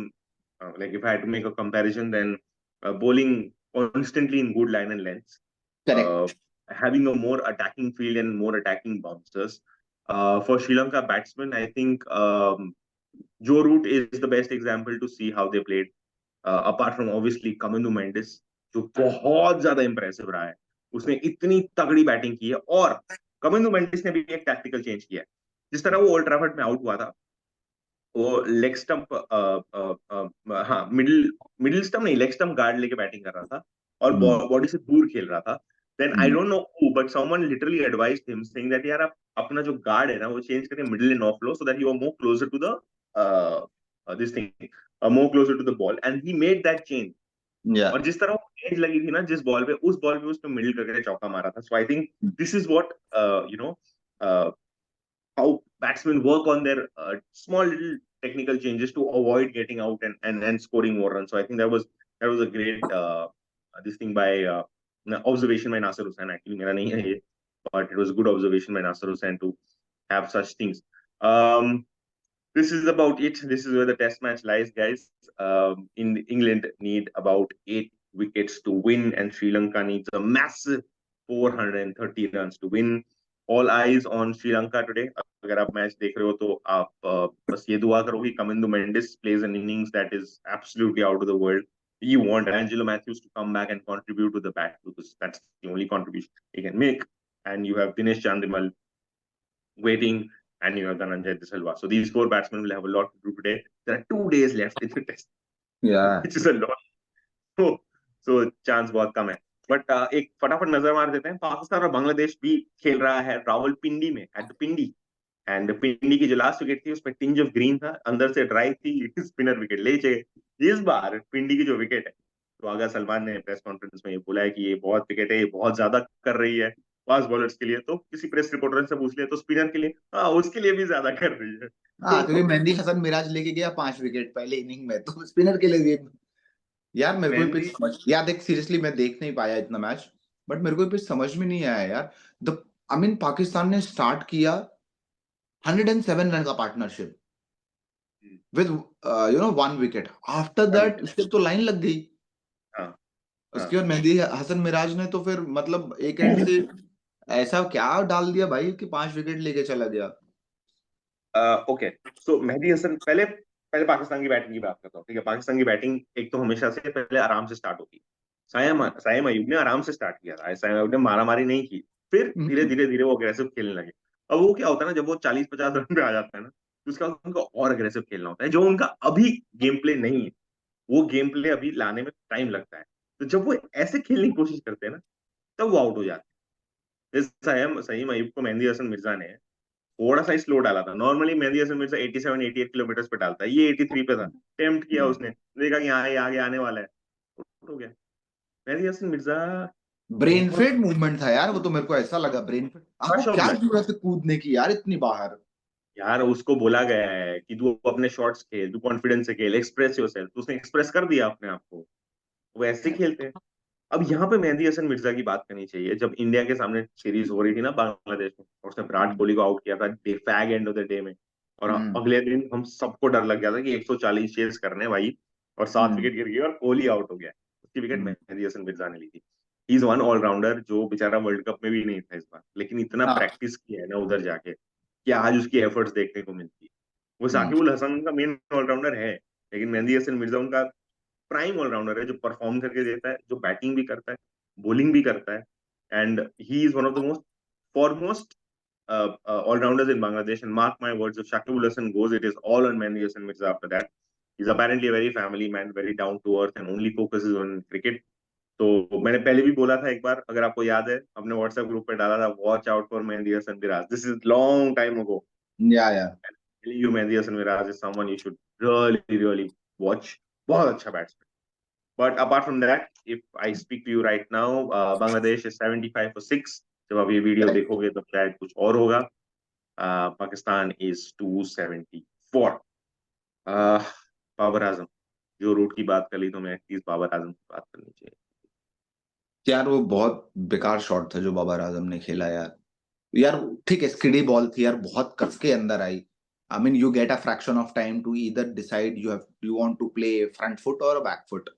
like if I had to make a comparison, then bowling constantly in good line and lengths, uh, correct. having a more attacking field and more attacking bouncers. For Sri Lanka batsmen, I think Joe Root is the best example to see how they played. Apart from obviously Kamindu Mendes, जो बहुत ज्यादा impressive रहा है। उसने इतनी तगड़ी batting की है, और कमिंदू मेंडिस ने भी एक टैक्टिकल चेंज किया है। जिस तरह वो ओल्ड ट्रैफर्ड में आउट हुआ था, वो लेग स्टंप, हाँ, मिडिल मिडिल स्टंप नहीं, लेग स्टंप गार्ड लेके बैटिंग कर रहा था और बॉडी से दूर खेल रहा था। Then I don't know who, but someone literally advised him saying that यार आप अपना जो गार्ड है ना वो चेंज करें मिडिल एंड ऑफ लो, so that you are more closer to the this thing, more closer to the ball, and he made that change. या और जिस तरह वो एज लगी थी ना जिस बॉल पे, उस बॉल पे उसने मिडिल करके चौका मारा था। So I think this is what you know how batsmen work on their small little technical changes to avoid getting out and scoring more runs. So I think that was a great this thing by observation by Nasser Hussain. Actually, मेरा नहीं है ये, but it was good observation by Nasser Hussain to have such things. Um, this is about it. This is where the test match lies, guys. In England need about 8 wickets to win, and Sri Lanka needs a massive 430 runs to win. All eyes on Sri Lanka today. अगर आप match देख रहे हो तो आप बस ये दुआ करो कि Kamindu Mendes plays an innings that is absolutely out of the world. You want Angelo Matthews to come back and contribute to the bat, because that's the only contribution he can make. And you have Dinesh Chandimal waiting, and you have Dhananjay De Silva. So these four batsmen will have a lot to do today. There are 2 days left in the test, या which is a lot. So, so chance बहुत कम है। But एक फटाफट नजर मार देते हैं, पाकिस्तान और बांग्लादेश भी खेल रहा है रावलपिंडी में, एट द पिंडी। एंड पिंडी की जो लास्ट विकेट थी उसमें टिंज ऑफ ग्रीन था, अंदर से ड्राई थी, स्पिनर विकेट ले चाहिए। इस बार पिंडी की जो विकेट है, तो आगा सलमान ने प्रेस कॉन्फ्रेंस में ये बोला है कि ये बहुत विकेट है, ये बहुत ज्यादा कर रही है फास्ट बॉलर्स के लिए। तो किसी प्रेस रिपोर्टर से पूछ लिया तो स्पिनर के लिए, हाँ उसके लिए भी ज्यादा कर रही है। हाँ, क्योंकि तो मेहंदी हसन मिराज लेके गया 5 विकेट पहले इनिंग में, तो स्पिनर के लिए भी यार मेरे को भी मेहंदी पिच समझ, यार देख सीरियसली मैं देख नहीं पाया इतना मैच, बट मेरे को भी पिच समझ में नहीं आया यार। द आई मीन पाकिस्तान ने स्टार्ट किया 107 रन का partnership with one wicket, after one that wicket. उसके तो लाइन लग गई। हाँ हाँ। उसके बाद मेहदी हसन मिराज ने तो फिर मतलब एक एंड से ऐसा क्या डाल दिया भाई कि 5 विकेट लेके चला गया। ओके, सो मेहदी हसन, पहले पहले पाकिस्तान की बैटिंग की बात करता हूँ, ठीक है। पाकिस्तान की बैटिंग एक तो हमेशा से पहले आराम से स्टार्ट होती है। साइम अयूब ने आराम से स्टार्ट किया था, साइम अयूब ने मारामारी नहीं की। फिर धीरे हम्म। धीरे धीरे वो अग्रेसिव खेलने लगे। अब वो क्या होता है ना, जब वो 40-50 रन पे आ जाता है ना, तो उसका उनको और अग्रेसिव खेलना होता है, जो उनका अभी गेम प्ले नहीं है। वो गेम प्ले अभी लाने में टाइम लगता है। तो जब वो ऐसे खेलने की कोशिश करते हैं ना, तब वो आउट हो जाते हैं। इस सईम अयूब को मेहदी हसन मिर्जा ने थोड़ा सा स्लो डाला था। नॉर्मली मेहदी हसन मिर्जा 87-88 किलोमीटर पे डालता है, ये 83 पे था। अटेम्प्ट किया उसने, देखा कि हाँ ये आगे आने वाला है, आउट हो गया। मेहदी हसन मिर्जा ब्रेन बहुत फेड मूवमेंट था यार वो, तो मेरे को ऐसा लगा ब्रेन फेड, आपको हर्ष ऑफ क्या ब्लड। जरूरत है कूदने की यार इतनी बाहर। यार उसको बोला गया है कि तू अपने शॉट्स खेल, तू कॉन्फिडेंस से खेल, एक्सप्रेस योरसेल्फ। तो उसने एक्सप्रेस कर दिया अपने आप को। वो ऐसे ही खेलते हैं। अब यहाँ पे मेहदी हसन मिर्जा की बात करनी चाहिए। जब इंडिया के सामने सीरीज हो रही थी ना बांग्लादेश में, और उसने विराट हम्म। कोहली को आउट किया था fag end of the day में, और हम्म। अगले दिन हम सबको डर लग गया था कि 140 चेस करने हैं भाई, और 7 विकेट गिर गई और कोहली आउट हो गया। उसकी विकेट हम्म। मेहदी हसन मिर्जा ने ली थी। ही इज वन ऑलराउंडर जो बेचारा वर्ल्ड कप में भी नहीं था इस बार, लेकिन इतना हाँ। प्रैक्टिस किया है ना उधर जाके, कि आज उसकी एफर्ट्स देखने को मिलती है। वो हम्म। साकिब उल हसन का मेन ऑलराउंडर है, लेकिन मेहदी हसन मिर्जा उनका प्राइम ऑलराउंडर है, जो परफॉर्म करके देता है, जो बैटिंग भी करता है, बॉलिंग भी करता है। And he is one of the most foremost all-rounders in Bangladesh. And mark my words, if Shakib Al Hasan goes, it is all on Mehdi Hasan Mirza after that. He's apparently a very family man, very down to earth, and only focuses on cricket. तो मैंने पहले भी बोला था एक बार, अगर आपको याद है, अपने व्हाट्सएप ग्रुप पे डाला था, watch out for Mehdi Hasan Miraz. This is long time ago. Yeah telling you Mehdi Hasan Miraz is someone you should really really watch. बहुत अच्छा batsman. But apart from that, if I speak to you right now, Bangladesh is 75 for 6. जब आप ये video देखोगे तो शायद कुछ और होगा। पाकिस्तान इज 274। बाबर आजम, जो रूट की बात कर ली, तो मैं एटलीस्ट बाबर आजम की बात करनी चाहिए। यार वो बहुत बेकार शॉट था जो बाबर आजम ने खेला यार। यार ठीक है स्किडी बॉल थी यार, बहुत कस के अंदर आई। I mean you get a fraction of time to either decide you want to play front foot और back foot.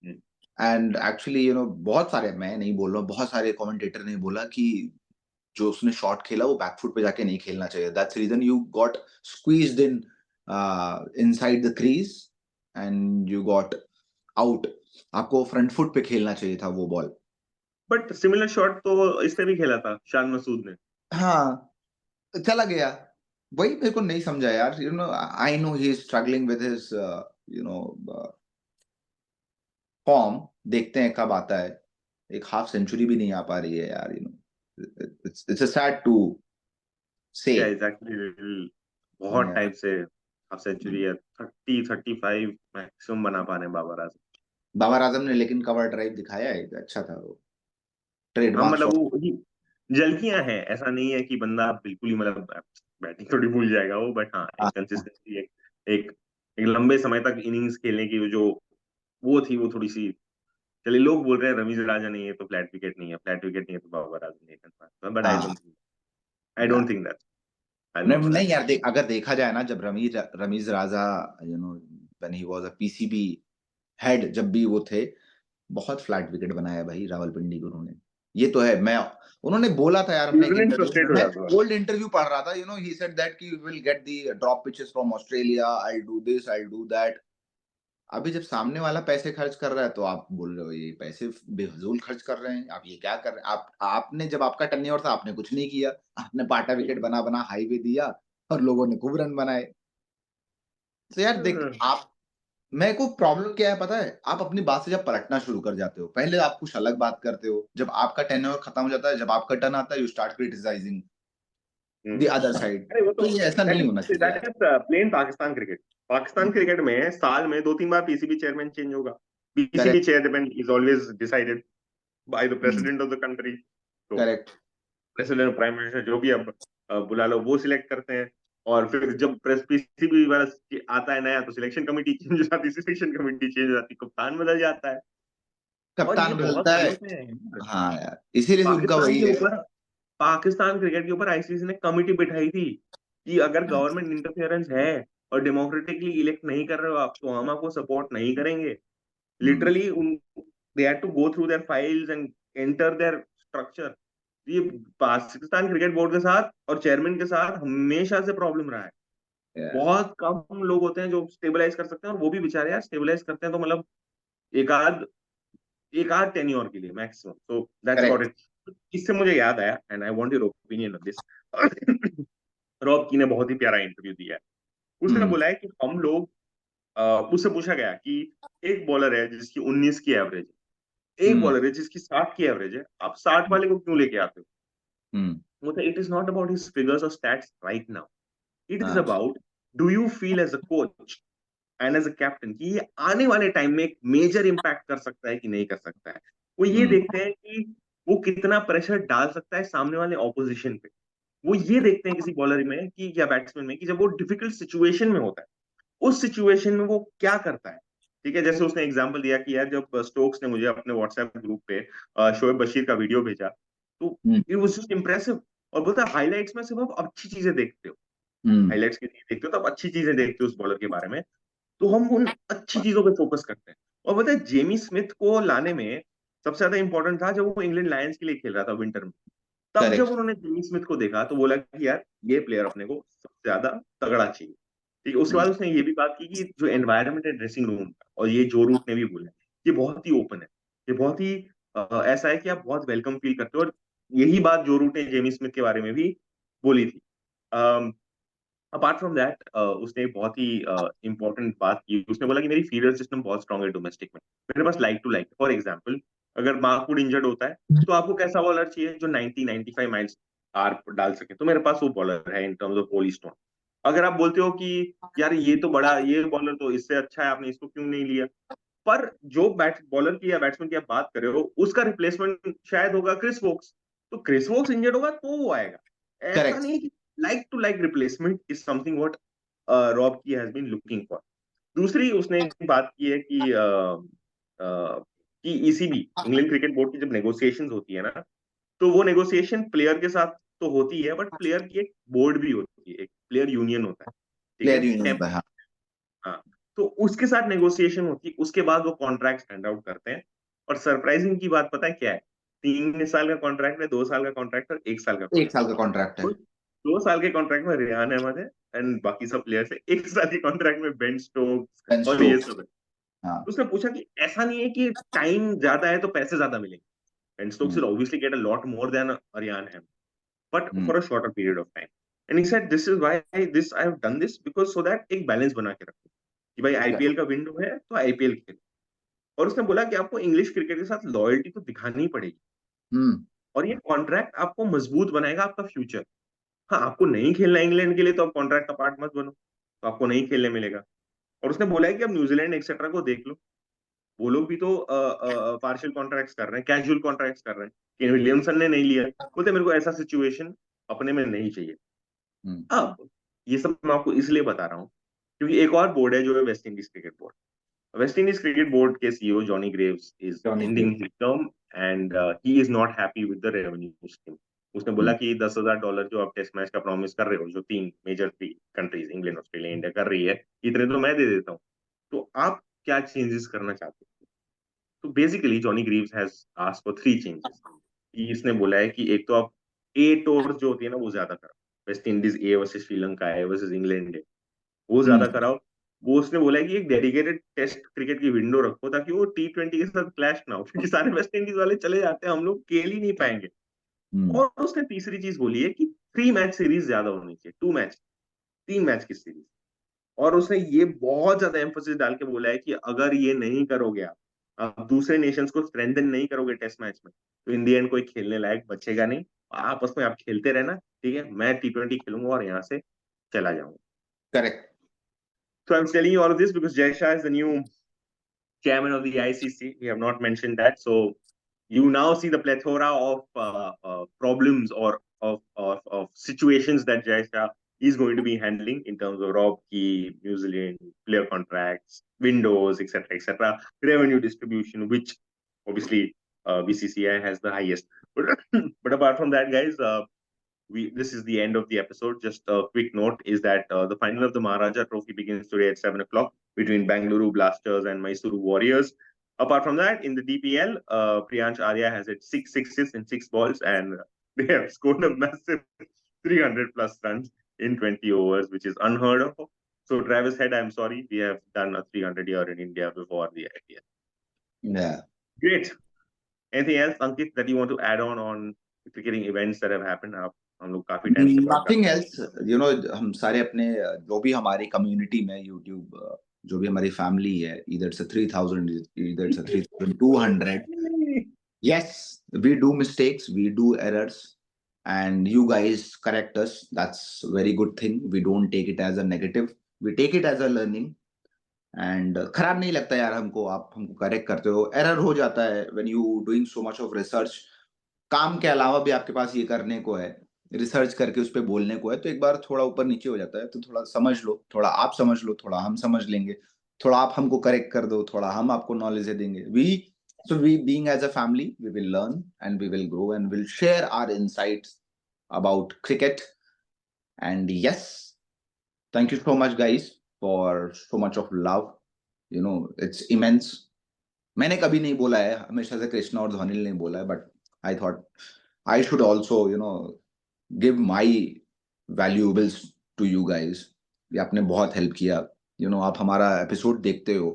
Hmm. And actually बहुत सारे, मैं नहीं बोल रहा हूँ, बहुत सारे कमेंटेटर ने बोला कि जो उसने शॉट खेला वो बैकफुट पे जाके नहीं खेलना चाहिए, that's reason you got squeezed in inside the crease and you got out. आपको फ्रंट फुट पे खेलना चाहिए था वो बॉल। बट सिमिलर शॉट तो इसने भी खेला था, शान मसूद ने। हाँ, चला गया। वही मेरे को नहीं समझा यार, I know he is struggling with his you know form, देखते हैं कब आता है। एक हाफ सेंचुरी भी नहीं आ पा रही है यार, इट्स अ सैड टू से। या एग्जैक्टली, बहुत टाइम से हाफ सेंचुरी है, 30-35 मैक्सिमम बना पा रहे हैं बाबर आजम। बाबर आजम ने लेकिन कवर ड्राइव दिखाया है, अच्छा था वो, हाँ ट्रेडमार्क मतलब शॉट। वो झलकियां हैं, ऐसा नहीं है कि बंदा बिल्कुल ही मतलब बैटिंग थोड़ी भूल जाएगा वो, बट हाँ एक कंसिस्टेंसी, एक एक लंबे समय तक इनिंग्स खेलने की वो जो वो थी, वो थोड़ी सी। चलिए, लोग बोल रहे हैं रमीज राजा नहीं है तो फ्लैट विकेट नहीं है, फ्लैट विकेट नहीं है तो बाबर आजम नहीं कर पाता, बट हाँ आई यार, don't think that, I don't नहीं नो नहीं दैट। यार, अगर देखा जाए ना, जब Ramiz Raja when he was a PCB head, जब भी वो थे, बहुत फ्लैट विकेट बनाया भाई रावलपिंडी गुरु ने। ये तो है। मैं उन्होंने बोला था यार अपने एक न्यूजीलैंड इंटरव्यू फ्रस्ट्रेट में, हो मैं जाता है। ओल्ड इंटरव्यू पढ़ रहा था, ही सेड दैट कि will get the drop pitches from Australia, I will do this, I will do that. अभी जब सामने वाला पैसे खर्च कर रहा है तो आप बोल रहे हो ये पैसे बेफजूल खर्च कर रहे हैं, आप ये क्या कर रहे हैं। आप आपने जब आपका टेन्योर था आपने कुछ नहीं किया, आपने पाटा विकेट बना बना हाईवे दिया और लोगों ने खूब रन बनाए। तो यार देख आप, मेरे को प्रॉब्लम क्या है पता है, आप अपनी बात से जब पलटना शुरू कर जाते हो, पहले आप कुछ अलग बात करते हो, जब आपका टेन्योर खत्म हो जाता है, जब आपका टर्न आता है, you start criticising the other side. अरे वो तो तो ये ऐसा दैट नहीं होना इज चाहिए दैट यार। Is plain Pakistan cricket. Pakistan cricket में साल में 2-3 बार पीसीबी चेयरमैन चेंज होगा। PCB correct. Chairman is always decided by the president of the country. तो करेक्ट। प्रेसिडेंट प्राइम मिनिस्टर जो भी अब बुला लो, वो सिलेक्ट करते हैं। और फिर जब प्रेस पीसीबी वाला आता है नया, तो सिलेक्शन कमेटी चेंज हो जाती है, सिलेक्शन कमेटी चेंज हो जाती है, कप्तान बदल जाता है। और ये कप्तान बहुत बदलता है। सालों से है यार। हाँ यार, इसीलिए उनका पाकिस्तान वही के है। ऊपर पाकिस्तान क्रिकेट के ऊपर आईसीसी ने कमिटी बिठाई थी कि अगर गवर्नमेंट इंटरफेरेंस है और डेमोक्रेटिकली इलेक्ट नहीं कर रहे हो आप, तो हम आपको सपोर्ट नहीं करेंगे। हम्म। लिटरली उन they had to go through their files and enter their structure. ये पाकिस्तान क्रिकेट बोर्ड के साथ और चेयरमैन के साथ हमेशा से प्रॉब्लम रहा है। यार, बहुत कम लोग होते हैं जो स्टेबलाइज कर सकते हैं, और वो भी बेचारे यार स्टेबलाइज करते हैं तो मतलब एक आध एक आध टेन्योर के लिए maximum. So that's about correct. It. इससे मुझे याद आया, and I want your opinion on this. Rob Key ने बहुत ही प्यारा इंटरव्यू दिया है। उसने हम्म। बोला है कि हम लोग उससे पूछा गया कि एक बॉलर है जिसकी 19 की एवरेज है, एक हम्म। बॉलर है जिसकी 60 की एवरेज है, आप 60 वाले को क्यों लेके आते हो? हम्म। मतलब it is not about his figures और stats right now, it is हाँ। About do you feel as a coach and as a captain कि ये आने वाले टाइम में एक मेजर इंपैक्ट कर सकता है कि नहीं कर सकता है। वो ये हम्म। देखते हैं कि वो कितना प्रेशर डाल सकता है सामने वाले ऑपोजिशन पे। वो ये देखते हैं किसी बॉलर में कि या बैट्समैन में कि जब वो डिफिकल्ट सिचुएशन में होता है, उस सिचुएशन में वो क्या करता है। ठीक है, जैसे उसने एग्जांपल दिया कि यार जब स्टोक्स ने मुझे अपने व्हाट्सएप ग्रुप पे शोएब बशीर का वीडियो भेजा, तो hmm. It was just impressive. और बोलता है हाइलाइट्स में सिर्फ आप अच्छी चीजें देखते हो, हम्म। हाइलाइट्स के लिए देखते हो तो आप अच्छी चीजें देखते हो उस बॉलर के बारे में, तो हम उन अच्छी चीजों पे फोकस करते हैं। और पता है जेमी स्मिथ को लाने में सबसे ज्यादा इंपॉर्टेंट था जब वो इंग्लैंड लायंस के लिए खेल रहा था विंटर में। तब जब करेक्ट। उन्होंने जेमी स्मिथ को देखा तो बोला कि यार ये प्लेयर अपने को सबसे ज्यादा तगड़ा चाहिए। ठीक है, उसके हम्म। बाद उसने ये भी बात की कि जो एनवायरनमेंट है ड्रेसिंग रूम का, और ये जो रूट ने भी बोला, ये बहुत ही ओपन है, ये बहुत ही ऐसा है कि आप बहुत वेलकम फील करते हो। और यही बात जो रूट ने जेमी स्मिथ के बारे में भी बोली थी। अपार्ट फ्रॉम दैट उसने एक बहुत ही इंपॉर्टेंट बात की, उसने बोला कि मेरी फील्डर सिस्टम बहुत स्ट्रांग है डोमेस्टिक में, मेरे पास like to like. For example, अगर मार्कवुड इंजर्ड होता है तो आपको कैसा बॉलर चाहिए जो 90 95 माइल्स आर डाल सके, तो मेरे पास वो बॉलर है इन टर्म्स ऑफ कोहली स्टोन। अगर आप बोलते हो कि यार ये तो बड़ा, ये बॉलर तो इससे अच्छा है, आपने इसको क्यों नहीं लिया, पर जो बैट बॉलर की या बैट्समैन की आप बात कर रहे हो उसका रिप्लेसमेंट शायद होगा क्रिस वोक्स, तो क्रिस वोक्स इंजर्ड होगा तो वो आएगा। ऐसा करेक्ट। नहीं कि like to like replacement is something what Rob Key has been looking for. दूसरी उसने एक बात की है कि ईसीबी इंग्लैंड क्रिकेट बोर्ड की जब नेगोशिएशंस होती है ना, तो वो नेगोशिएशन प्लेयर के साथ तो होती है, बट प्लेयर की एक बोर्ड भी होती है, एक प्लेयर यूनियन होता है। ठीक है, प्लेयर यूनियन होता है, हाँ। हाँ, तो उसके साथ नेगोशिएशन होती है, उसके बाद वो कॉन्ट्रैक्ट हैंड आउट करते हैं। और सरप्राइजिंग की बात पता है क्या है? 3 साल का कॉन्ट्रैक्ट है, 2 साल का कॉन्ट्रैक्ट और 1 साल का 1 साल का कॉन्ट्रैक्ट। कॉन्ट्रैक्ट है। 2 साल के कॉन्ट्रैक्ट में रेहान अहमद है एंड बाकी सब प्लेयर्स है, 1 साल के कॉन्ट्रैक्ट में बेन स्टोक्स बेन और ये स्टोक्स। सब है। हाँ। उसने पूछा कि ऐसा नहीं है कि टाइम ज्यादा है तो पैसे ज्यादा मिलेंगे, Ben Stokes hmm. Will obviously get a lot more than अरियान है, but hmm. For a shorter period of time. And he said this is why this I have done this because so that एक balance बना के रखो कि भाई IPL का window है तो आईपीएल खेलो। और उसने बोला कि आपको इंग्लिश क्रिकेट के साथ लॉयल्टी तो दिखानी ही पड़ेगी, हम्म। और ये कॉन्ट्रैक्ट आपको मजबूत बनाएगा आपका फ्यूचर। हाँ, आपको नहीं खेलना इंग्लैंड के लिए तो आप कॉन्ट्रैक्ट का पार्ट मत बनो, तो आपको नहीं खेलने मिलेगा। और उसने बोला है कि अब न्यूजीलैंड एक्सेट्रा को देख लो, वो लोग भी तो पार्शियल कॉन्ट्रैक्ट्स कर रहे हैं, कैजुअल कॉन्ट्रैक्ट्स कर रहे हैं। केन विलियमसन ने नहीं लिया, बोलते मेरे को ऐसा सिचुएशन अपने में नहीं चाहिए। हम्म। अब ये सब मैं आपको इसलिए बता रहा हूँ क्योंकि एक और बोर्ड है जो है West Indies cricket board. West Indies cricket board के CEO Johnny Graves is Johnny ending grave. His term end he is not happy with the revenue scheme. उसने बोला हम्म। कि $10,000 जो आप टेस्ट मैच का प्रॉमिस कर रहे हो, जो 3 major countries England Australia India कर रही है, इतने तो मैं दे देता हूँ, तो आप क्या चेंजेस करना चाहते हो? तो basically Johnny Greaves has asked for 3 changes. इसने बोला है कि एक तो आप ए टूर जो होती है ना वो ज्यादा कराओ, West Indies A versus Sri Lanka है वर्सेस इंग्लैंड है, वो ज्यादा हम्म। कराओ। वो उसने बोला है कि एक डेडिकेटेड टेस्ट क्रिकेट की विंडो रखो ताकि वो T20 के साथ क्लैश ना हो, क्योंकि सारे वेस्ट इंडीज वाले चले जाते हैं, हम लोग खेल ही नहीं पाएंगे। हम्म। और उसने तीसरी चीज बोली है कि 3 मैच सीरीज ज्यादा होनी चाहिए, 2 मैच, 3 मैच की सीरीज। और उसने ये बहुत ज्यादा एम्फोसिस डाल के बोला है कि अगर ये नहीं करोगे आप दूसरे नेशंस को स्ट्रेंथन नहीं करोगे टेस्ट मैच में, तो इन दी एंड कोई खेलने लायक बचेगा नहीं। आपस में आप खेलते रहना, ठीक है, मैं T20 खेलूंगा और यहाँ से चला जाऊंगा। Correct. So I'm telling you all of this because Jay Shah is the new chairman of the ICC. We have not mentioned that. So you now see the plethora of problems or of situations that Jay Shah is going to be handling in terms of Rob Key, New Zealand, player contracts, windows, etc., revenue distribution, which obviously BCCI has the highest. But apart from that, guys, this is the end of the episode. Just a quick note is that the final of the Maharaja Trophy begins today at 7 o'clock between Bangalore Blasters and Mysuru Warriors. Apart from that, in the DPL, Priyansh Arya has hit 6 sixes in 6 balls, and they have scored a massive 300 plus runs in 20 overs, which is unheard of. So Travis Head, I'm sorry, we have done a 300 year in India before the IPL. Yeah. Great. Anything else, Ankit, that you want to add on cricketing events that have happened? हम लोग काफी time से Nothing else, you know, हम सारे अपने जो भी हमारी कम्युनिटी में YouTube जो भी हमारी फैमिली है, either it's a 3,000, either it's a 3,200. Yes, we do mistakes, we do errors, and you guys correct us. That's a very good thing. We don't take it as a negative. We take it as a learning. And खराब नहीं लगता यार हमको, आप हमको correct करते हो, error हो जाता है when you doing so much of research, काम के अलावा भी आपके पास ये करने को है, रिसर्च करके उस पे बोलने को है, तो एक बार थोड़ा ऊपर नीचे हो जाता है, तो थोड़ा समझ लो, थोड़ा आप समझ लो, थोड़ा हम समझ लेंगे, थोड़ा आप हमको करेक्ट कर दो, थोड़ा हम आपको नॉलेज देंगे. We being as a family, we will learn and we will grow and we'll share our insights about cricket. And yes, thank you so much guys for so much of love. You know, it's immense. मैंने कभी नहीं बोला है, हमेशा से कृष्णा और धोनी ने बोला है, but I thought I should also give my valuables to you guys. ये आपने बहुत हेल्प किया. आप हमारा एपिसोड देखते हो,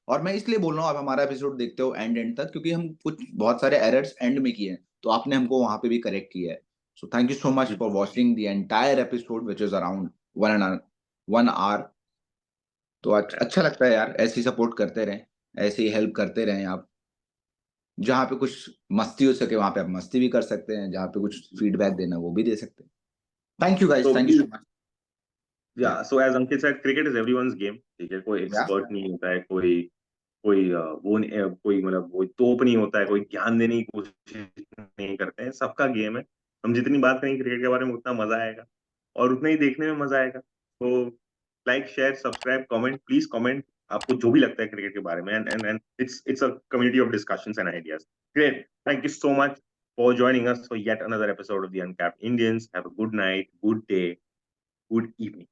और मैं इसलिए बोल रहा हूँ आप हमारा एपिसोड देखते हो एंड तक, क्योंकि हम कुछ बहुत सारे एरर्स एंड में किए हैं, तो आपने हमको वहां पे भी करेक्ट किया है. So thank you so much for watching the entire episode which is around 1 hour. तो अच्छा लगता है यार, ऐसे ही सपोर्ट करते रहें, ऐसे ही हेल्प करते रहें आप. जहाँ पे कुछ मस्ती हो सके वहां पे आप मस्ती भी कर सकते हैं, जहाँ पे कुछ फीडबैक देना वो भी दे सकते हैं. Thank you guys, thank you so much. so as Ankit said, cricket is everyone's game. ठीक है, कोई एक्सपर्ट नहीं होता है, कोई कोई वो कोई मतलब कोई तोप नहीं होता है, कोई ज्ञान देने की कोशिश नहीं करते हैं. सबका गेम है. हम जितनी बात करेंगे क्रिकेट के बारे में उतना मजा आएगा, और उतना ही देखने में मजा आएगा. तो like, share, subscribe, comment, please comment आपको जो भी लगता है क्रिकेट के बारे में. And it's a community of discussions and ideas. Great. Thank you so much for joining us for yet another episode of the Uncapped Indians. Have a good night, good day, good evening.